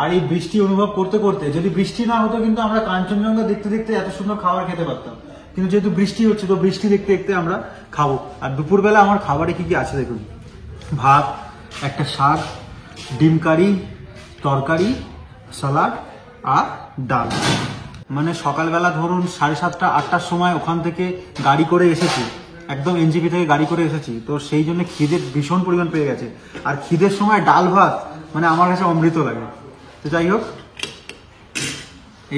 আর এই বৃষ্টি অনুভব করতে করতে, যদি বৃষ্টি না হতো কিন্তু আমরা কাঞ্চনজঙ্ঘা দেখতে দেখতে এত সুন্দর খাবার খেতে পারতাম, কিন্তু যেহেতু বৃষ্টি হচ্ছে তো বৃষ্টি দেখতে দেখতে আমরা খাবো। আর দুপুরবেলা আমার খাবারে কি কি আছে দেখুন, ভাত, একটা শাক, ডিম কারি, তরকারি, সালাড আর ডাল। মানে সকালবেলা ধরুন 7:30 8টার সময় ওখান থেকে গাড়ি করে এসেছি, একদম এনজিপি থেকে গাড়ি করে এসেছি, তো সেই জন্য খিদের ভীষণ পরিমাণ পেয়ে গেছে। আর খিদের সময় ডাল ভাত মানে আমার কাছে অমৃত লাগে। তো যাই হোক,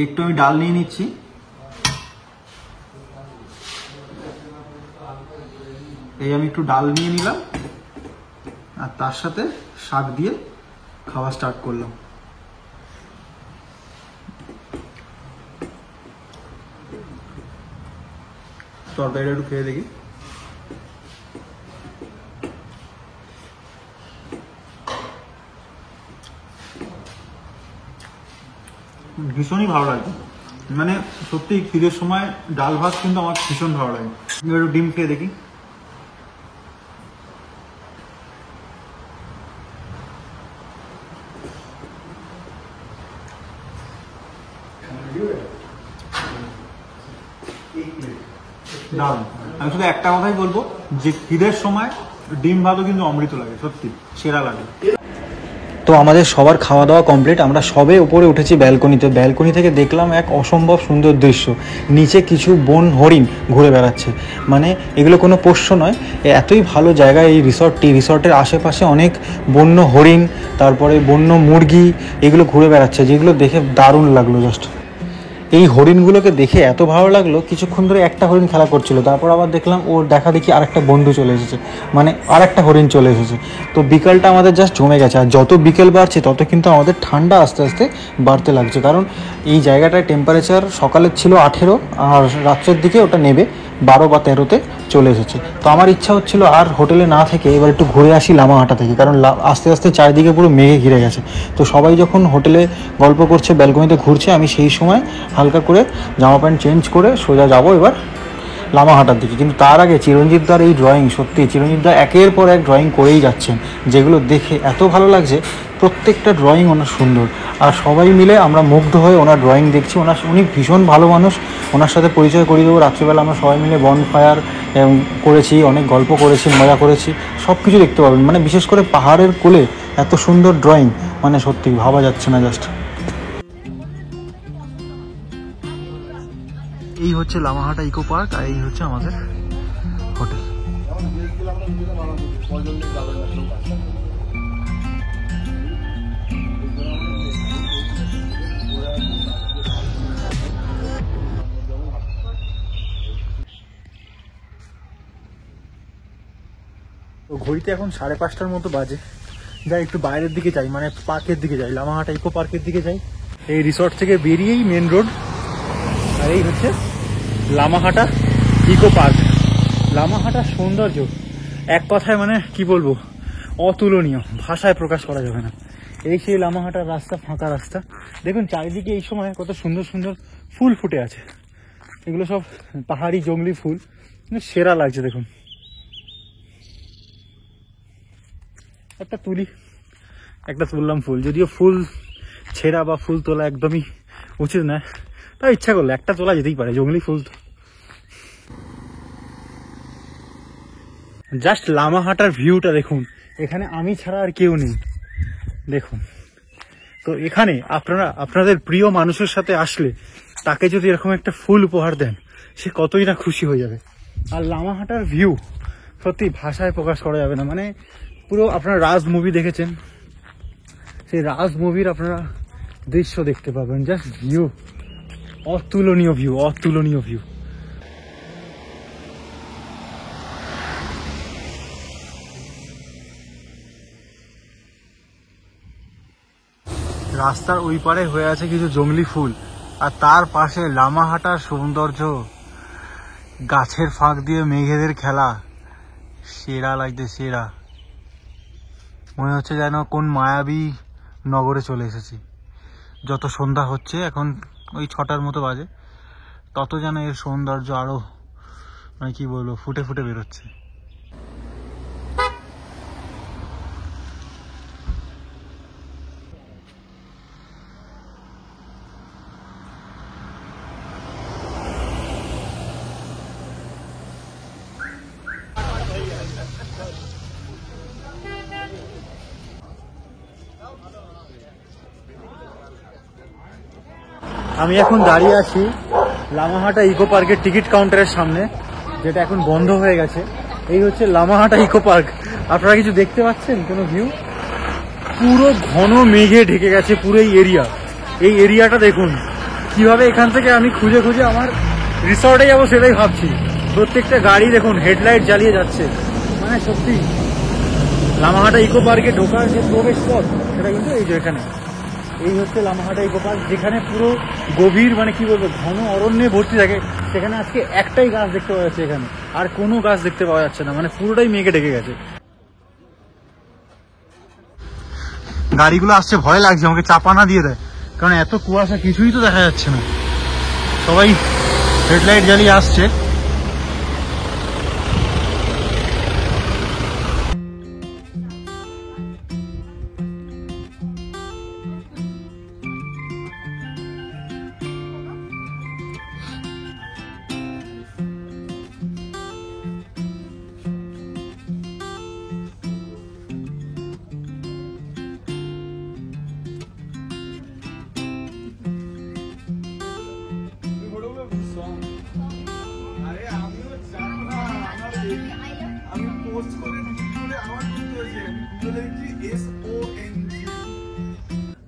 একটু আমি ডাল নিয়ে নিচ্ছি। এই আমি একটু ডাল নিয়ে নিলাম, আর তার সাথে শাক দিয়ে খাবো। খাওয়া স্টার্ট করলাম। তরকারিটা একটু খেয়ে দেখি। ভীষণই ভালো লাগে, মানে সত্যি খিদের সময় ডাল ভাত কিন্তু আমার ভীষণ ভালো লাগে। একটু ডিম খেয়ে দেখি। দারুণ। আমি শুধু একটা কথাই বলবো যে খিদের সময় ডিম ভাতও কিন্তু অমৃত লাগে, সত্যি সেরা লাগে। তো আমাদের সবার খাওয়া দাওয়া কমপ্লিট, আমরা সবে উপরে উঠেছি ব্যালকনিতে। ব্যালকনি থেকে দেখলাম এক অসম্ভব সুন্দর দৃশ্য, নিচে কিছু বন হরিণ ঘুরে বেড়াচ্ছে। মানে এগুলো কোনো পোষ্য নয়, এতই ভালো জায়গা এই রিসর্টটি। রিসর্টের আশেপাশে অনেক বন্য হরিণ, তারপরে বন্য মুরগি এগুলো ঘুরে বেড়াচ্ছে, যেগুলো দেখে দারুণ লাগলো। জাস্ট এই হরিণগুলোকে দেখে এত ভালো লাগলো, কিছুক্ষণ ধরে একটা হরিণ খেলা করছিল, তারপর আবার দেখলাম ওর দেখা দেখি আরেকটা বন্ধু চলে এসেছে, মানে আরেকটা হরিণ চলে এসেছে। তো বিকালটা আমাদের জাস্ট জমে গেছে। আর যত বিকেল বাড়ছে তত কিন্তু আমাদের ঠান্ডা আস্তে আস্তে বাড়তে লাগছে, কারণ এই জায়গাটায় টেম্পারেচার সকালের ছিল 18 আর রাত্রের দিকে ওটা নেবে 12 বা 13-তে চলে এসেছে। তো আমার ইচ্ছা হচ্ছিল আর হোটেলে না থেকে এবার একটু ঘুরে আসি লামাহাটা থেকে, কারণ আস্তে আস্তে চারিদিকে পুরো মেঘে ঘিরে গেছে। তো সবাই যখন হোটেলে গল্প করছে, ব্যালকনিতে ঘুরছে, আমি সেই সময় হালকা করে জামা প্যান্ট চেঞ্জ করে সোজা যাবো এবার লামাহাটার দিকে। কিন্তু তার আগে চিরঞ্জিতদার এই ড্রয়িং, সত্যি চিরঞ্জিতদা একের পর এক ড্রয়িং করেই যাচ্ছেন, যেগুলো দেখে এত ভালো লাগছে। প্রত্যেকটা ড্রয়িং ওনার সুন্দর, আর সবাই মিলে আমরা মুগ্ধ হয়ে ওনার ড্রয়িং দেখছি। উনি ভীষণ ভালো মানুষ, ওনার সাথে পরিচয় করিয়ে দেবো। রাত্রিবেলা আমরা সবাই মিলে বনফায়ার করেছি, অনেক গল্প করেছি, মজা করেছি, সব কিছু দেখতে পাবেন। মানে বিশেষ করে পাহাড়ের কোলে এত সুন্দর ড্রয়িং, মানে সত্যি ভাবা যাচ্ছে না। জাস্ট এই হচ্ছে লামাহাটা ইকো পার্ক, আর এই হচ্ছে আমাদের হোটেল। তো ঘড়িতে এখন 5:30টার মতো বাজে। যাই একটু বাইরের দিকে যাই, মানে পার্কের দিকে যাই, লামাহাটা ইকো পার্কের দিকে যাই। এই রিসর্ট থেকে বেরিয়েই মেন রোড, আর এই হচ্ছে লামাহাটা ইকো পার্ক। লামাহাটার সৌন্দর্য এক কথায় মানে কি বলবো, অতুলনীয়, ভাষায় প্রকাশ করা যাবে না। এই সেই লামাহাটার রাস্তা, ফাঁকা রাস্তা। দেখুন চারিদিকে এই সময় কত সুন্দর সুন্দর ফুল ফুটে আছে, এগুলো সব পাহাড়ি জঙ্গলি ফুল, সেরা লাগছে। দেখুন একটা তুললাম ফুল, যদিও ফুল ছেঁড়া বা ফুল তোলা একদমই উচিত না, তাই ইচ্ছা করলে একটা তোলা যেতেই পারে, জঙ্গলি ফুল। জাস্ট লামাহাটার ভিউটা দেখুন, এখানে আমি ছাড়া আর কেউ নেই। দেখুন, তো এখানে আপনাদের প্রিয় মানুষের সাথে আসলে তাকে যদি এরকম একটা ফুল উপহার দেন, সে কতই না খুশি হয়ে যাবে। আর লামাহাটার ভিউ সত্যি ভাষায় প্রকাশ করা যাবে না। মানে পুরো আপনারা রাজ মুভি দেখেছেন, সেই রাজ মুভির আপনারা দৃশ্য দেখতে পাবেন। জাস্ট ভিউ, অতুলনীয় ভিউ, অতুলনীয় ভিউ। রাস্তার ওই পারে হয়ে আছে কিছু জংলি ফুল, আর তার পাশে লামাহাটার সৌন্দর্য, গাছের ফাঁক দিয়ে মেঘেদের খেলা, সেরা লাগছে, সেরা। মনে হচ্ছে যেন কোন মায়াবী নগরে চলে এসেছি। যত সন্ধ্যা হচ্ছে, এখন ওই 6টার মতো বাজে, তত যেন এর সৌন্দর্য আরো মানে কি বলবো, ফুটে ফুটে বেরোচ্ছে। আমি এখন দাঁড়িয়ে আছি লামাহাটা ইকো পার্কের টিকিট কাউন্টারের সামনে, যেটা এখন বন্ধ হয়ে গেছে। এই হচ্ছে লামাহাটা ইকো পার্ক। আপনারা কিছু দেখতে পাচ্ছেন, কোনো ভিউ? পুরো ঘন মেঘে ঢেকে গেছে পুরো এই এরিয়াটা দেখুন। কিভাবে এখান থেকে আমি খুঁজে খুঁজে আমার রিসর্টে যাবো সেটাই ভাবছি। প্রত্যেকটা গাড়ি দেখুন হেডলাইট জ্বালিয়ে যাচ্ছে, মানে সত্যি লামাহাটা ইকো পার্কে ঢোকার যে প্রবেশ পথ সেটা কিন্তু এই যে এখানে, এই হচ্ছে লামাহাটা ইকো পার্ক, যেখানে পুরো গভীর মানে কি বলবো ঘন অরণ্যে ভর্তি থাকে। সেখানে আজকে একটাই গাছ দেখতে পাওয়া যাচ্ছে এখানে, আর কোনো গাছ দেখতে পাওয়া যাচ্ছে না, মানে পুরোটাই মেঘে ঢেকে গেছে। গাড়িগুলো আসছে, ভয় লাগছে, আমাকে চাপা না দিয়ে দেয়, কারণ এত কুয়াশা কিছুই তো দেখা যাচ্ছে না। সবাই হেডলাইট জ্বালিয়ে আসছে।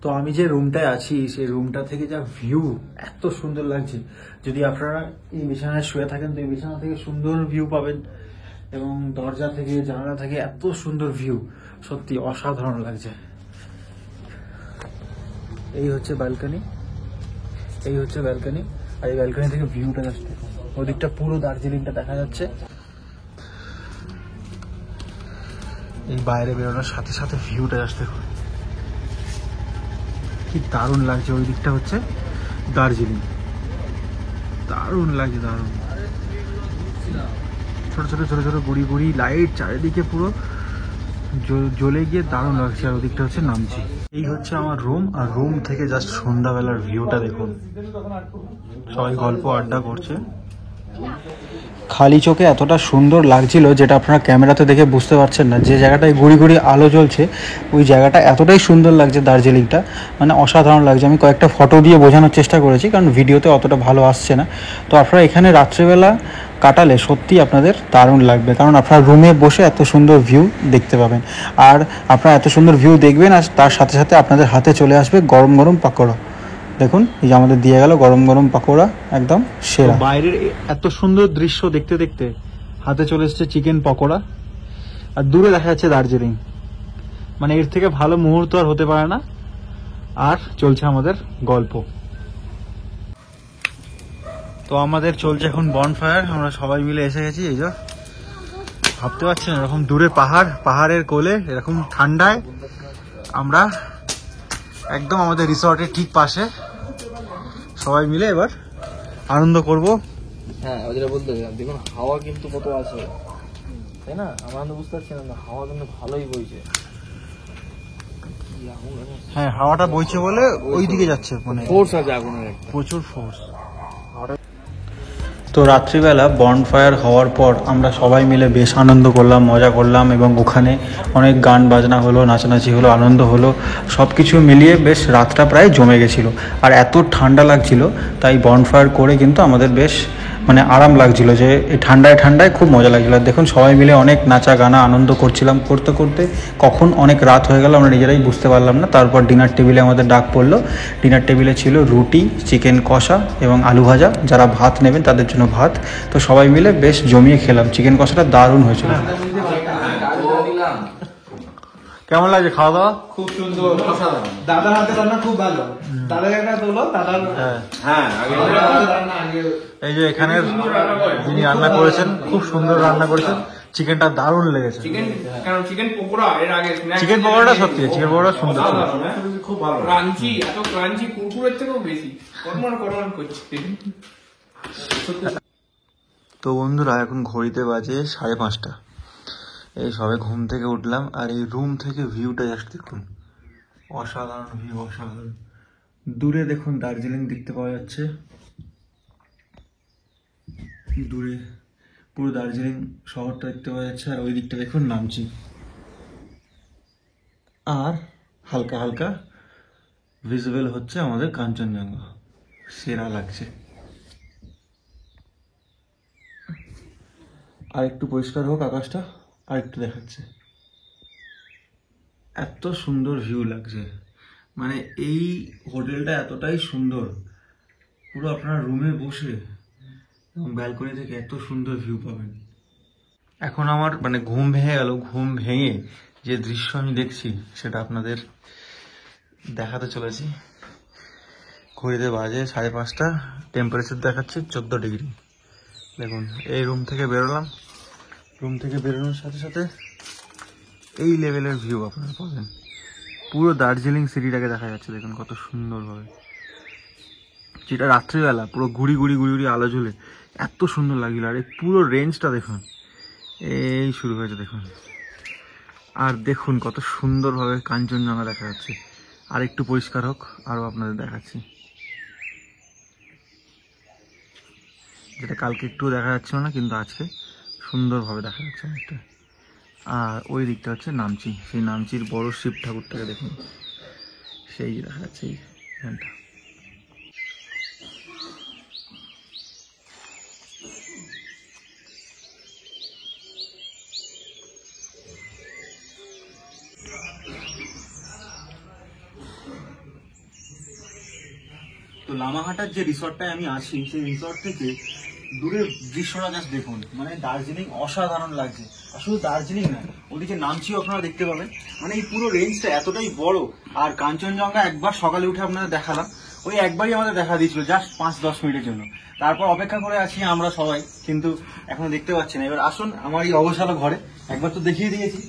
তো আমি যে রুমটায় আছি সেই রুমটা থেকে যা ভিউ এত সুন্দর লাগছে। যদি আপনারা এই বিছানায় শুয়ে থাকেন তো এই বিছানা থেকে সুন্দর ভিউ পাবেন, এবং দরজা থেকে জানালা থেকে এত সুন্দর ভিউ, সত্যি অসাধারণ লাগছে। এই হচ্ছে ব্যালকনি, এই হচ্ছে ব্যালকনি, আর এই ব্যালকনি থেকে ভিউটা জাস্ট ওদিকটা পুরো দার্জিলিংটা দেখা যাচ্ছে। এই বাইরে বেরোনোর সাথে সাথে ভিউটা জাস্ট দেখুন, কি দারুণ লাগছে। ওই দিকটা হচ্ছে দার্জিলিং, দারুণ লাগছে, দারুণ। ছোট ছোট ছোট ছোট গুড়ি গুড়ি লাইট চারিদিকে পুরো জ্বলে গিয়ে দারুণ লাগছে। আর ওদিকটা হচ্ছে নামচি। এই হচ্ছে আমার রুম, আর রুম থেকে জাস্ট সন্ধ্যাবেলার ভিউটা দেখুন। সবাই গল্প আড্ডা করছে। খালি চোখে এতটা সুন্দর লাগছিল যেটা আপনারা ক্যামেরাতে দেখে বুঝতে পারছেন না। যে জায়গাটায় গুড়ি গুড়ি আলো জ্বলছে ওই জায়গাটা এতটাই সুন্দর লাগছে, দার্জিলিংটা মানে অসাধারণ লাগছে। আমি কয়েকটা ফটো দিয়ে বোঝানোর চেষ্টা করেছি, কারণ ভিডিওতে অতটা ভালো আসছে না। তো আপনারা এখানে রাত্রেবেলা কাটালে সত্যি আপনাদের দারুণ লাগবে, কারণ আপনারা রুমে বসে এত সুন্দর ভিউ দেখতে পাবেন। আর আপনারা এত সুন্দর ভিউ দেখবেন, আর তার সাথে সাথে আপনাদের হাতে চলে আসবে গরম গরম পাকোড়া। দেখুন এই যে আমাদের দিয়ে গেল গরম গরম পাকোড়া, একদম সেরা। বাইরের এত সুন্দর দৃশ্য দেখতে দেখতে হাতে চলে এসেছে চিকেন পকোড়া, আর দূরে দেখা যাচ্ছে দার্জিলিং। মানে এর থেকে ভালো মুহূর্ত আর হতে পারে না। আর চলছে আমাদের গল্প। তো আমাদের চলছে এখন বনফায়ার, আমরা সবাই মিলে এসে গেছি। এই যে ভাবতে পারছেন এরকম দূরে পাহাড়, পাহাড়ের কোলে এরকম ঠান্ডায় আমরা একদম আমাদের রিসর্টের ঠিক পাশে সবাই মিলে এবার আনন্দ করব। হ্যাঁ যেটা বলতে দেখুন হাওয়া কিন্তু কত আছে, তাই না? আমরা তো বুঝতে পারছি না, হাওয়া কিন্তু ভালোই বইছে। হ্যাঁ হাওয়াটা বইছে বলে ওই দিকে যাচ্ছে, মানে ফোর্স আছে আগুনের, প্রচুর ফোর্স। তো রাত্রিবেলা বনফায়ার হওয়ার পর আমরা সবাই মিলে বেশ আনন্দ করলাম, মজা করলাম, এবং ওখানে অনেক গান বাজনা হলো, নাচানাচি হলো, আনন্দ হলো। সব কিছু মিলিয়ে বেশ রাতটা প্রায় জমে গেছিলো। আর এত ঠান্ডা লাগছিল, তাই বনফায়ার করে কিন্তু আমাদের বেশ মানে আরাম লাগছিল, যে এই ঠান্ডায় ঠান্ডায় খুব মজা লাগছিলো। দেখুন সবাই মিলে অনেক নাচা গানা আনন্দ করছিলাম, করতে করতে কখন অনেক রাত হয়ে গেল আমরা নিজেরাই বুঝতে পারলাম না। তারপর ডিনার টেবিলে আমাদের ডাক পড়লো। ডিনার টেবিলে ছিল রুটি, চিকেন কষা এবং আলু ভাজা। যারা ভাত নেবেন তাদের জন্য ভাত। তো সবাই মিলে বেশ জমিয়ে খেলাম। চিকেন কষাটা দারুণ হয়েছিল। কেমন লাগছে খাওয়া দাওয়া? খুব সুন্দর, দাদার হাতে রান্না খুব ভালো। দাদার একটা তোলো, দাদার হ্যাঁ এই যে এখানের যিনি রান্না করেছেন খুব সুন্দর রান্না করেছেন। চিকেনটা দারুণ লেগেছে। চিকেন পকোড়া এর আগে চিকেন পকোড়াটা সত্যি, চিকেন পকোড়া সুন্দর ছিল, খুব ভালো, ক্রাঞ্চি, এত ক্রাঞ্চি কুরকুরের থেকেও বেশি কর্মন করছে। তো বন্ধুরা এখন ঘড়িতে বাজে 5:30। এই সবে ঘুম থেকে উঠলাম, আর এই রুম থেকে ভিউটা জাস্ট দেখুন, অসাধারণ ভিউ, অসাধারণ। দূরে দেখুন দার্জিলিং দেখতে পাওয়া যাচ্ছে, দূরে পুরো দার্জিলিং শহরটা দেখতে পাওয়া যাচ্ছে। আর ওই দিকটা দেখুন নামচি, আর হালকা হালকা ভিজিবল হচ্ছে আমাদের কাঞ্চনজঙ্ঘা। সেরা লাগছে। আর একটু পরিষ্কার হোক আকাশটা, আর একটু দেখাচ্ছে, এত সুন্দর ভিউ লাগছে। মানে এই হোটেলটা এতটাই সুন্দর, পুরো আপনারা রুমে বসে এবং ব্যালকনি থেকে এত সুন্দর ভিউ পাবেন। এখন আমার মানে ঘুম ভেঙে গেল। ঘুম ভেঙে যে দৃশ্য আমি দেখছি সেটা আপনাদের দেখাতে চলেছি। ঘড়িতে বাজে 5:30, টেম্পারেচার দেখাচ্ছে 14 ডিগ্রি। দেখুন এই রুম থেকে বেরোলাম, রুম থেকে বেরোনোর সাথে সাথে এই লেভেলের ভিউ আপনারা পাবেন। পুরো দার্জিলিং সিটিটাকে দেখা যাচ্ছে, দেখুন কত সুন্দরভাবে, যেটা রাত্রিবেলা পুরো গুড়ি গুড়ি গুড়ি গুড়ি আলো জ্বলে এত সুন্দর লাগছিল। আর এই পুরো রেঞ্জটা দেখুন, এই শুরু হয়েছে দেখুন। আর দেখুন কত সুন্দরভাবে কাঞ্চনজঙ্ঘা দেখা যাচ্ছে। আর একটু পরিষ্কার হোক আরও আপনাদের দেখাচ্ছি, যেটা কালকে একটু দেখা যাচ্ছিল না, কিন্তু আজকে সুন্দরভাবে দেখা যাচ্ছে অনেকটা। আর ওই দিকটা হচ্ছে নামচি, সেই নামচির বড় শিব ঠাকুরটাকে দেখুন, সেই দেখা যাচ্ছে এইখানটা। তো লামাহাটার যে রিসর্টটায় আমি আছি, সেই রিসর্ট থেকে দূরের দৃশ্যটা জাস্ট দেখুন, মানে দার্জিলিং অসাধারণ লাগছে। আর শুধু দার্জিলিং না, ওদিকে নামচিও আপনারা দেখতে পাবেন। মানে এই পুরো রেঞ্জটা এতটাই বড়। আর কাঞ্চনজঙ্ঘা একবার সকালে উঠে আপনাদের দেখালাম, ওই একবারই আমাদের দেখা দিয়েছিল জাস্ট 5-10 মিনিটের জন্য। তারপর অপেক্ষা করে আছি আমরা সবাই, কিন্তু এখনো দেখতে পাচ্ছি না। এবার আসুন আমার এই অবসালো ঘরে, একবার তো দেখিয়ে দিয়েছি।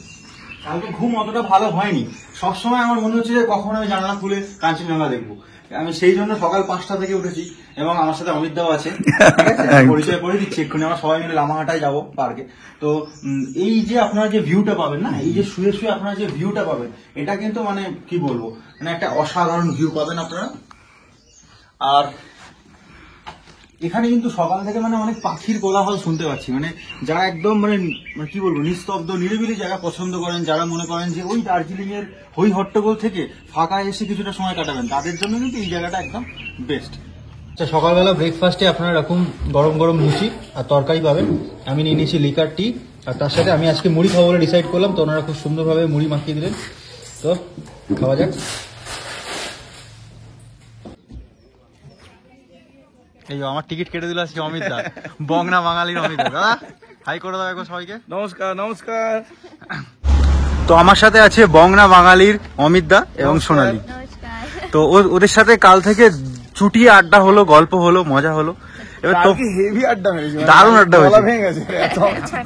কালকে ঘুম অতটা ভালো হয়নি, সবসময় আমার মনে হচ্ছে যে কখন আমি জানালা খুলে কাঞ্চনজঙ্ঘা দেখবো। আমি সেই জন্য সকাল 5টা থেকে উঠেছি, এবং আমার সাথে অমিত দাও আছে, পরিচয় করে দিচ্ছি এক্ষুনি। আমরা সবাই মিলে লামাহাটায় যাবো পার্কে। তো এই যে আপনারা যে ভিউটা পাবেন না, এই যে শুয়ে শুয়ে আপনারা যে ভিউটা পাবেন, এটা কিন্তু মানে কি বলবো, মানে একটা অসাধারণ ভিউ পাবেন আপনারা। আর এখানে কিন্তু সকাল থেকে মানে অনেক পাখির কোলাহল শুনতে পাচ্ছি। মানে যারা একদম মানে কি বলবো, নিস্তব্ধ নিরিবিলি জায়গা পছন্দ করেন, যারা মনে করেন যে ওই দার্জিলিং এর হই হট্টগোল থেকে ফাঁকা এসে কিছুটা সময় কাটাবেন, তাদের জন্য কিন্তু এই জায়গাটা একদম বেস্ট। আচ্ছা, সকালবেলা ব্রেকফাস্টে আপনারা এরকম গরম গরম লুচি আর তরকারি পাবেন। আমি নিয়ে নিয়েছি লিকার টি, আর তার সাথে আমি আজকে মুড়ি খাবো বলে ডিসাইড করলাম। তো ওনারা খুব সুন্দরভাবে মুড়ি মাখিয়ে দিলেন। তো খাওয়া যাক। এই আমার টিকিট কেটে দিল আজকে অমিত দা, বংনা বাঙালির অমিত দা। দাদা হাই করে দাও একবার সবাইকে। নমস্কার নমস্কার। তো আমার সাথে আছে বংনা বাঙালির অমিত দা এবং সোনালী। তো ওদের সাথে কাল থেকে চুটিয়ে আড্ডা হলো, গল্প হলো, মজা হলো। এবার তো হেভি আড্ডা হয়েছে, দারুণ আড্ডা হয়েছে।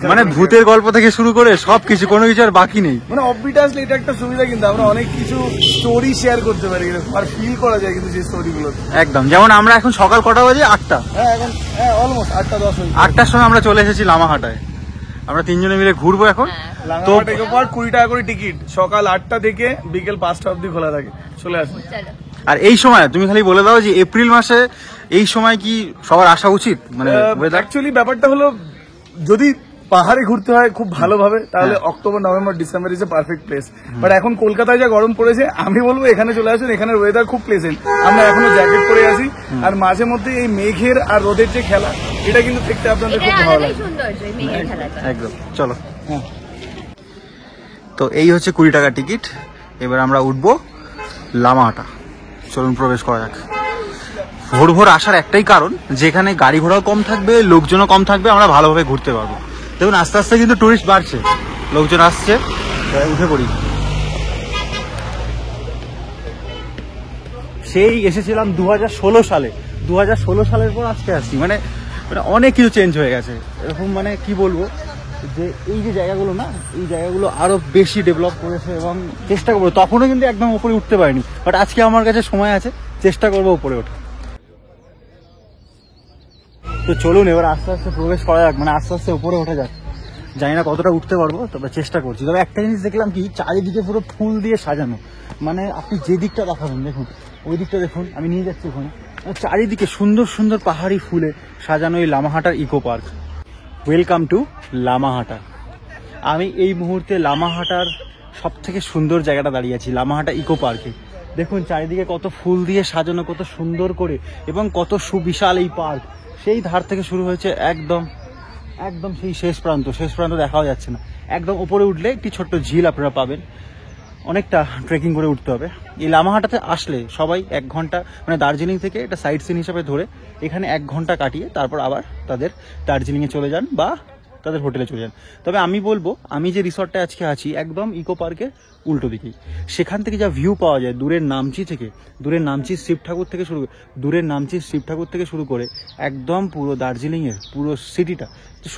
মানে ভূতের গল্প থেকে শুরু করে সবকিছু, কোনো কিছু আর বাকি নেই। মানে অবভিয়াসলি এটা একটা সুবিধা, কিন্তু আমরা অনেক কিছু স্টোরি শেয়ার করতে পারি আর ফিল করা যায় কিন্তু সেই স্টোরিগুলো। একদম, যেমন আমরা এখন সকাল কটা বাজে? 8টা। হ্যাঁ, এখন অলমোস্ট 8:10 হয়েছে। 8টার সময় আমরা চলে এসেছি লামাহাটায়। আমরা 3 জনে মিলে ঘুরবো এখন। তো লামাহাটা ইকো পার্ক 20 টাকা করে টিকিট, সকাল 8টা থেকে বিকেল 5টা অবধি খোলা থাকে, চলে আসুন। আর এই সময় তুমি খালি বলে দাও যে এপ্রিল মাসে এই সময় কি সবার আসা উচিত? মানে অ্যাকচুয়ালি ব্যাপারটা হলো, যদি পাহাড়ে ঘুরতে হয় খুব ভালোভাবে, তাহলে October November December is a perfect place. But এখন কলকাতায় যা গরম পড়েছে, আমি বলবো এখানে চলে আসুন। এখানের ওয়েদার খুব প্লেজেন্ট। আমরা এখনো জ্যাকেট পরে আছি, আর মাঝে মধ্যে এই মেঘের আর রোদের যে খেলা, এটা কিন্তু দেখতে আপনাদের খুব ভালো লাগে। একদম, চলো। তো এই হচ্ছে 20 টাকা টিকিট। এবার আমরা উঠবো লামাহাটা। চলুন প্রবেশ করা যাক। ভোর ভোর আসার একটাই কারণ, যেখানে গাড়ি ঘোড়াও কম থাকবে, লোকজনও কম থাকবে, আমরা ভালোভাবে ঘুরতে পারবো। দেখুন আস্তে আস্তে কিন্তু টুরিস্ট বাড়ছে, লোকজন আসছে। উঠে পড়ি। সেই এসেছিলাম 2016 সালে। 2016 সালের পর আজকে আসছি। মানে অনেক কিছু চেঞ্জ হয়ে গেছে। এরকম মানে কি বলবো, যে এই যে জায়গাগুলো না, এই জায়গাগুলো আরো বেশি ডেভেলপ করেছে, এবং চেষ্টা করবো। তখনও কিন্তু একদম উপরে উঠতে পারিনি, বাট আজকে আমার কাছে সময় আছে, চেষ্টা করবো উপরে ওঠা। তো চলুন এবার আস্তে আস্তে প্রবেশ করা যাক, মানে আস্তে আস্তে উপরে ওঠা যাক। জানি না কতটা উঠতে পারবো, তবে চেষ্টা করছি। তবে একটা জিনিস দেখলাম কি, চারিদিকে পুরো ফুল দিয়ে সাজানো। মানে আপনি যে দিকটা দেখাবেন, দেখুন ওই দিকটা দেখুন, আমি নিয়ে যাচ্ছি ওখানে। চারিদিকে সুন্দর সুন্দর পাহাড়ি ফুলে সাজানো এই লামাহাটার eco park. Welcome to Lamahata. আমি এই মুহূর্তে লামাহাটার সব থেকে সুন্দর জায়গাটা দাঁড়িয়ে আছি, লামাহাটা ইকো পার্কে। দেখুন চারিদিকে কত ফুল দিয়ে সাজানো, কত সুন্দর করে, এবং কত সুবিশাল এই পার্ক। সেই ধার থেকে শুরু হয়েছে একদম একদম সেই শেষ প্রান্ত দেখাও যাচ্ছে না। একদম উপরে উঠলে একটি ছোট্ট ঝিল আপনারা পাবেন। অনেকটা ট্রেকিং করে উঠতে হবে। এই লামাহাটাতে আসলে সবাই 1 ঘন্টা, মানে দার্জিলিং থেকে এটা সাইট সিন হিসাবে ধরে এখানে 1 ঘন্টা কাটিয়ে তারপর আবার তাদের দার্জিলিংয়ে চলে যান, বা তাদের হোটেলে চলে যান। তবে আমি বলবো, আমি যে রিসর্টটা আজকে আছি একদম ইকো পার্কের উল্টো দিকেই, সেখান থেকে যা ভিউ পাওয়া যায় দূরের নামচি শিব ঠাকুর থেকে শুরু করে একদম পুরো দার্জিলিংয়ের পুরো সিটিটা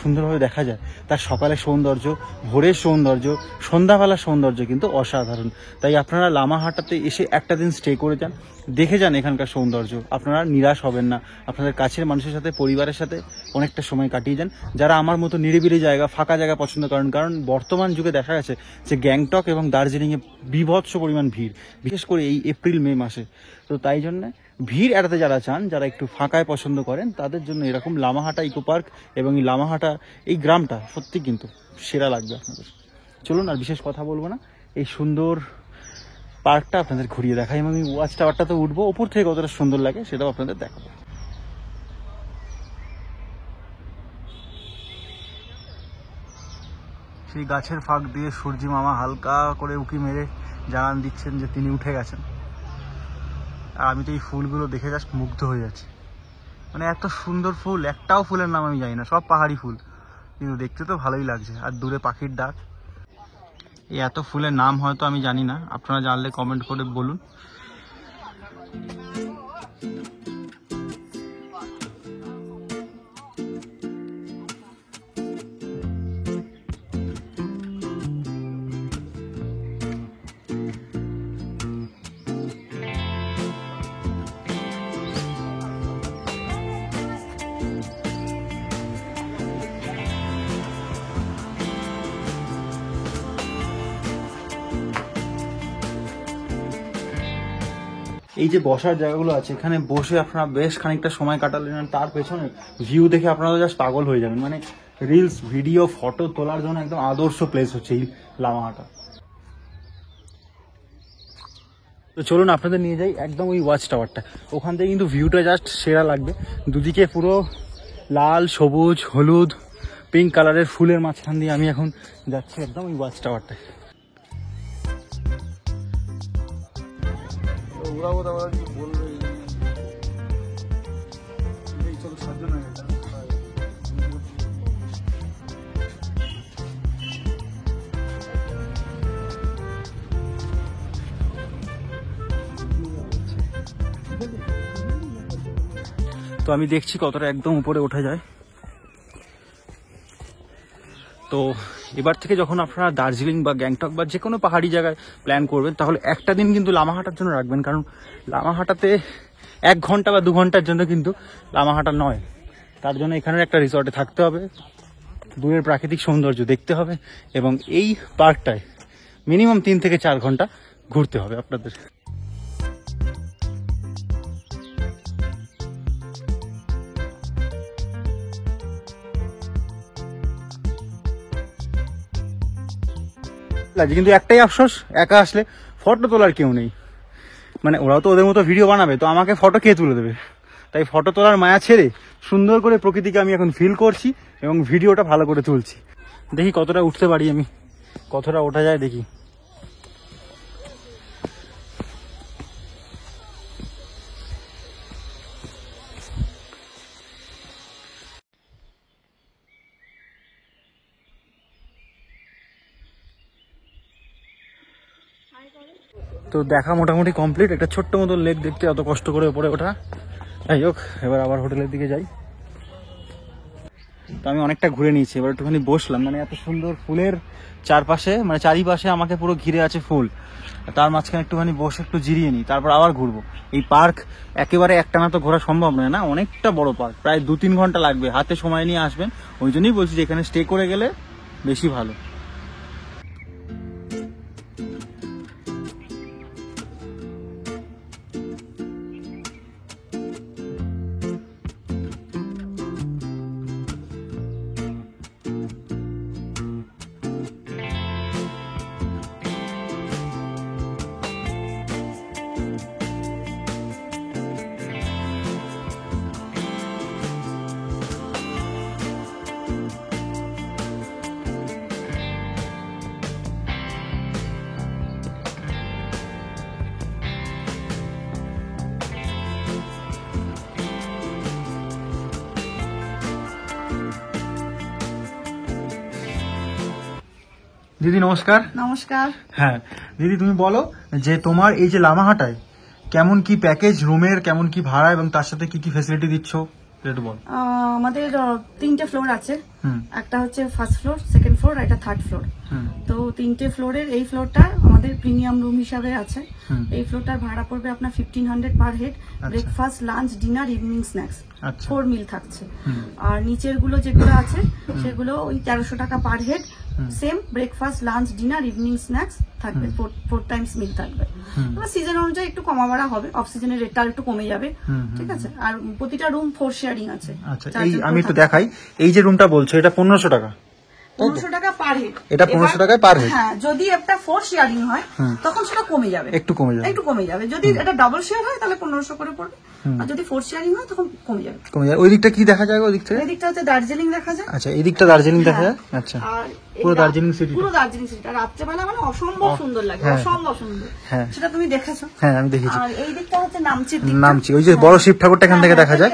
সুন্দরভাবে দেখা যায়। তার সকালের সৌন্দর্য, ভোরের সৌন্দর্য, সন্ধ্যাবেলার সৌন্দর্য কিন্তু অসাধারণ। তাই আপনারা লামাহাটাতে এসে একটা দিন স্টে করে যান, দেখে যান এখানকার সৌন্দর্য, আপনারা নিরাশ হবেন না। আপনাদের কাছের মানুষের সাথে, পরিবারের সাথে অনেকটা সময় কাটিয়ে যান। যারা আমার মতো নিরিবিলি জায়গা, ফাঁকা জায়গা পছন্দ করেন, কারণ বর্তমান যুগে দেখা গেছে যে গ্যাংটক এবং দার্জিলিংয়ে বীভৎস পরিমাণ ভিড়, বিশেষ করে এই এপ্রিল মে মাসে। তো তাই জন্য ভিড় এড়াতে যারা চান, যারা একটু ফাঁকায় পছন্দ করেন, তাদের জন্য এরকম লামাহাটা ইকো পার্ক এবং এই লামাহাটা এই গ্রামটা সত্যি কিন্তু সেরা লাগবে আপনাদের। চলুন আর বিশেষ কথা বলবো না, এই সুন্দর পার্কটা আপনাদের ঘুরিয়ে দেখাই। আমি ওয়াচ টাওয়ারটাতে উঠবো, ওপর থেকে কতটা সুন্দর লাগে সেটাও আপনাদের দেখাবো। সেই গাছের ফাঁক দিয়ে সূর্যি মামা হালকা করে উঁকি মেরে জানান দিচ্ছেন যে তিনি উঠে গেছেন। আর আমি তো এই ফুলগুলো দেখে জাস্ট মুগ্ধ হয়ে যাচ্ছি। মানে এত সুন্দর ফুল, একটাও ফুলের নাম আমি জানি না, সব পাহাড়ি ফুল, কিন্তু দেখতে তো ভালোই লাগছে। আর দূরে পাখির ডাক। এই এত ফুলের নাম হয়তো আমি জানি না, আপনারা জানলে কমেন্ট করে বলুন। এই যে বসার জায়গাগুলো আছে, এখানে বসে আপনারা বেশ খানিকটা সময় কাটালেন, আর তার পেছনে ভিউ দেখে আপনারা জাস্ট পাগল হয়ে যাবেন। মানে রিলস, ভিডিও, ফটো তোলার জন্য একদম আদর্শ প্লেস হচ্ছে এই লামাহাটা। তো চলুন আপনাদের নিয়ে যাই একদম ওই ওয়াচ টাওয়ারটা। ওখান থেকে কিন্তু ভিউটা জাস্ট সেরা লাগবে। দুদিকে পুরো লাল, সবুজ, হলুদ, পিঙ্ক কালারের ফুলের মাঝখান দিয়ে আমি এখন যাচ্ছি একদম ওই ওয়াচ টাওয়ারটায়। তো আমি দেখছি কতটা একদম উপরে ওঠা যায়। তো এবার থেকে যখন আপনারা দার্জিলিং বা গ্যাংটক বা যে কোনো পাহাড়ি জায়গায় প্ল্যান করবেন, তাহলে একটা দিন কিন্তু লামাহাটার জন্য রাখবেন। কারণ লামাহাটাতে 1 ঘন্টা বা 2 ঘন্টার জন্য কিন্তু লামাহাটা নয়, তার জন্য এখানের একটা রিসর্টে থাকতে হবে, দূরের প্রাকৃতিক সৌন্দর্য দেখতে হবে, এবং এই পার্কটায় মিনিমাম 3 থেকে 4 ঘন্টা ঘুরতে হবে আপনাদের। কিন্তু একটাই আফসোস, একা আসলে ফটো তোলার কেউ নেই। মানে ওরাও তো ওদের মতো ভিডিও বানাবে, তো আমাকে ফটো কে তুলে দেবে? তাই ফটো তোলার মায়া ছেড়ে সুন্দর করে প্রকৃতিকে আমি এখন ফিল করছি এবং ভিডিওটা ভালো করে তুলছি। দেখি কতটা উঠতে পারি আমি, কতটা ওঠা যায় দেখি। তো দেখা মোটামুটি কমপ্লিট। একটা ছোট্ট মতো লেক দেখতে অত কষ্ট করে উপরে ওঠা। যাই হোক, এবার আবার হোটেলের দিকে যাই। তো আমি অনেকটা ঘুরে নিয়েছি, এবার একটুখানি বসলাম। মানে এত সুন্দর ফুলের চারপাশে, মানে চারিপাশে আমাকে পুরো ঘিরে আছে ফুল, তার মাঝখানে একটুখানি বসে একটু জিরিয়ে নিই, তারপর আবার ঘুরবো। এই পার্ক একেবারে একটানা তো ঘোরা সম্ভব নয় না, অনেকটা বড় পার্ক, প্রায় 2-3 ঘন্টা লাগবে। হাতে সময় নিয়ে আসবেন, ওই জন্যই বলছি যে এখানে স্টে করে গেলে বেশি ভালো। দিদি নমস্কার। নমস্কার। হ্যাঁ দিদি, তুমি বলো যে তোমার এই যে লামাহাটায় কেমন কি প্যাকেজ রুমের, কেমন কি ভাড়া এবং তার সাথে কি কি ফ্যাসিলিটি দিচ্ছ একটু বল। আমাদের 3টে ফ্লোর আছে, একটা হচ্ছে ফার্স্ট ফ্লোর, সেকেন্ড ফ্লোর, এটা থার্ড ফ্লোর। তো 3টে ফ্লোরের এই ফ্লোরটা আমাদের প্রিমিয়াম রুম হিসাবে আছে। এই ফ্লোরটার ভাড়া পড়বে আপনার 1500 per head. Breakfast, lunch, dinner, evening snacks 4 মিল থাকছে। আর নিচের গুলো যেগুলো আছে সেগুলো ওই 1300 টাকা per head. Same breakfast, lunch, dinner, evening snacks থাকবে, 4 টাইমস মিল থাকবে। এবার সিজন অনুযায়ী একটু কমা বাড়া হবে, অফ সিজনের রেটটা একটু কমে যাবে, ঠিক আছে। আর প্রতিটা রুম 4 শেয়ারিং আছে। আচ্ছা, এই আমি একটু দেখাই, এই যে রুমটা বলছো এটা 1500 টাকা, 1500 টাকা পার হেড। এটা 1500 টাকায় পার হেড। হ্যাঁ, যদি একটা 4 শেয়ারিং হয় তখন সেটা কমে যাবে, একটু কমে যাবে। যদি এটা ডাবল শেয়ার হয় তাহলে 1500 করে পড়বে, আর যদি 4 শেয়ারিং হয় তখন কমে যাবে। ওই দিকটা কি দেখা যায়? ওই দিকটা হচ্ছে দার্জিলিং দেখা যায়। আচ্ছা, এই দিকটা দার্জিলিং দেখা যায়। আচ্ছা, আর পুরো দার্জিলিং সিটি, পুরো দার্জিলিং সিটি রাত্রেবেলা মানে অসম্ভব সুন্দর লাগে, অসম্ভব সুন্দর। সেটা তুমি দেখেছো? হ্যাঁ, আমি দেখেছি। আর এই দিকটা হচ্ছে নামচির দিক, নামচি, ওই যে বড় শিব ঠাকুরটা এখান থেকে দেখা যায়।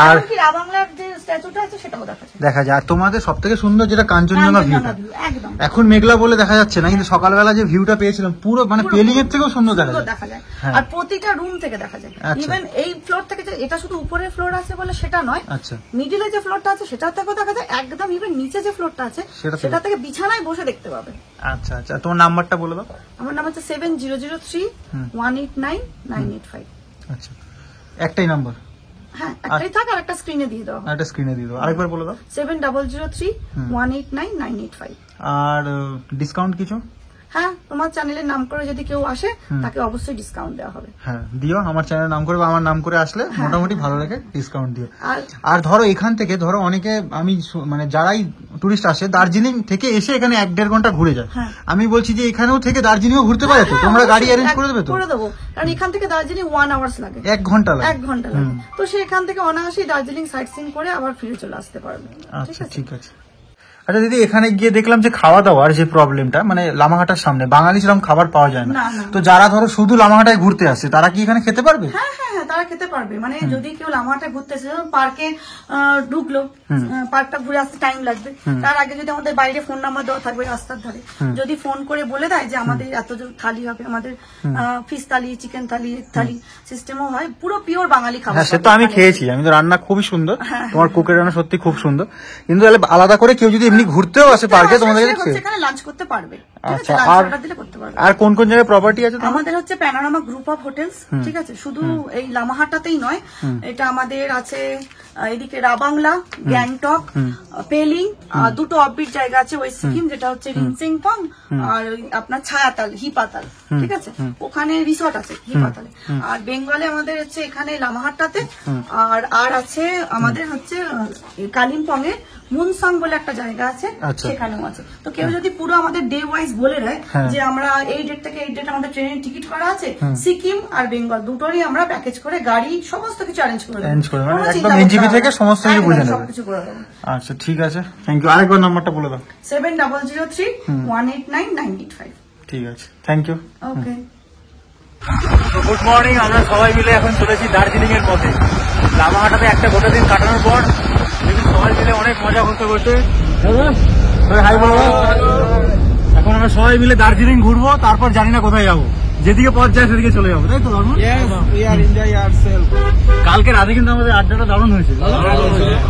আর কি রাবাংলার যে স্ট্যাচুটা আছে সেটাও দেখা যায়। আর তোমাদের সবথেকে সুন্দর যেটা কাঞ্চনজঙ্ঘা ভিউটা, একদম এখন মেঘলা বলে দেখা যাচ্ছে না, কিন্তু সকালবেলা যে ভিউটা পেয়েছিলাম পুরো মানে পেলিং এর থেকেও সুন্দর দেখা যায়। আর প্রতিটা রুম থেকে দেখা যায়। ইভেন এই ফ্লোর থেকে, এটা শুধু উপরের ফ্লোর আছে বলে সেটা নয়, আচ্ছা, মিডিলে যে ফ্লোরটা আছে সেটা থেকেও দেখা যায়, একদম ইভেন নিচে যে ফ্লোরটা আছে সেটা থেকে বিছানায় বসে দেখতে পাবে। আচ্ছা আচ্ছা, তোমার নাম্বারটা বলে দাও। আমার নাম হচ্ছে 7003189985। আচ্ছা, একটাই নাম্বার? হ্যাঁ, একটাই থাক, আর একটা স্ক্রিনে দিয়ে দাও। একটা স্ক্রিনে দিয়ে দাও, আরেকবার বলে দাও। 7003189985। আর ডিসকাউন্ট কিছু? হ্যাঁ, তোমার চ্যানেলের নাম করে যদি কেউ আসে তাকে অবশ্যই ডিসকাউন্ট দেওয়া হবে। হ্যাঁ দিও, আমার চ্যানেলের নাম করে বা আমার নাম করে আসলে মোটামুটি ভালো লাগে, ডিসকাউন্ট দিও। আর ধরো এখান থেকে ধরো অনেকে, আমি মানে যারাই টুরিস্ট আসে দার্জিলিং থেকে এসে এখানে 1-1.5 ঘন্টা ঘুরে যায়, আমি বলছি যে এখানেও থেকে দার্জিলিংও ঘুরতে পারে তো? তোমরা গাড়ি অ্যারেঞ্জ করে দেবে তো? করে দেবো, কারণ এখান থেকে দার্জিলিং 1 আওয়ার্স লাগে, 1 ঘন্টা লাগে। 1 ঘন্টা লাগে। তো সে এখান থেকে অনায়াসেই দার্জিলিং সাইট সিন করে আবার ফিরে চলে আসতে পারবে। আচ্ছা, ঠিক আছে। আচ্ছা দিদি, এখানে গিয়ে দেখলাম যে খাওয়া দাওয়ার যে প্রবলেমটা, মানে লামাহাটার সামনে বাঙালি সেরকম খাবার পাওয়া যায় না, তো যারা ধরো শুধু লামাহাটায় ঘুরতে আসে তারা কি এখানে খেতে পারবে? হ্যাঁ, তারা খেতে পারবে। মানে যদি কেউ লামাহাটায় ঘুরতে এসে পার্কে ঢুকলো, পার্কটা ঘুরে আসতে টাইম লাগবে, তার আগে যদি আমাদের বাইরে ফোন নাম্বার দেওয়া থাকবে রাস্তার ধারে, যদি ফোন করে বলে দেয় যে আমাদের এতজন থালি হবে, আমাদের ফিশ থালি, চিকেন থালি, থালি সিস্টেমও হয়, পুরো পিওর বাঙালি খাবার। হ্যাঁ, সে তো আমি খেয়েছি, আমি তো রান্না খুবই সুন্দর, তোমার কুকের রান্না সত্যি খুব সুন্দর, কিন্তু তাহলে আলাদা করে কেউ যদি এমনি ঘুরতেও আসে পার্কে তোমাদের এখানে লাঞ্চ করতে পারবে। আচ্ছা, আর কোন কোন জায়গায় প্রপার্টি আছে? আমাদের হচ্ছে প্যানোরামা গ্রুপ অফ হোটেলস, ঠিক আছে। শুধু এই লামাহাটাতেই নয়, এটা আমাদের আছে এদিকে রাবাংলা, গ্যাংটক, পেলিং, 2টো অফবিট জায়গা আছে ওয়েস্ট সিকিম, যেটা হচ্ছে রিনসিংপং আর আপনার ছায়াতাল, হিপাতাল, ঠিক আছে। ওখানে রিসর্ট আছে হিপাতালে। আর বেঙ্গলে আমাদের হচ্ছে এখানে লামাহাটাতে, আর আছে আমাদের হচ্ছে কালিম্পং এ মুনসং বলে একটা জায়গা আছে, সেখানেও আছে। তো কেউ যদি পুরো আমাদের ডে ওয়াইজ বলে দেয় যে আমরা এই ডেট থেকে এই ডেট আমাদের ট্রেনের টিকিট করা আছে, সিকিম আর বেঙ্গল দুটোরই আমরা প্যাকেজ করে গাড়ি সমস্ত কিছু অ্যারেঞ্জ করে দেবো, একদম এনজিপি থেকে সমস্ত কিছু বুঝে নেবে। আচ্ছা, ঠিক আছে, থ্যাংক ইউ। আরেকবার নাম্বারটা বলে দাও। 7003189985। ঠিক আছে, thank you. Okay, good morning. আমরা সবাই মিলে এখন চলেছি দার্জিলিং এর পথে। লামাহাটাতে একটা গোটা দিন কাটানোর পর সবাই মিলে অনেক মজা করতে করতে হাই বলো। এখন আমরা সবাই মিলে দার্জিলিং ঘুরবো, তারপর জানি না কোথায় যাবো, যেদিকে পথ যায় সেদিকে চলে যাবো, তাই তো? কালকে রাতে কিন্তু আমাদের আড্ডাটা দারুণ হয়েছে,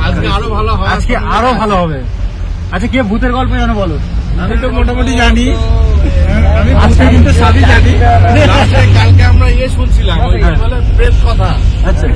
আজকে আরো ভালো হবে। আচ্ছা, কে ভূতের গল্প জানো বলো? আমি তো মোটামুটি জানি, আজকে কিন্তু সবই জানি। কালকে আমরা শুনছিলাম কথা। আচ্ছা।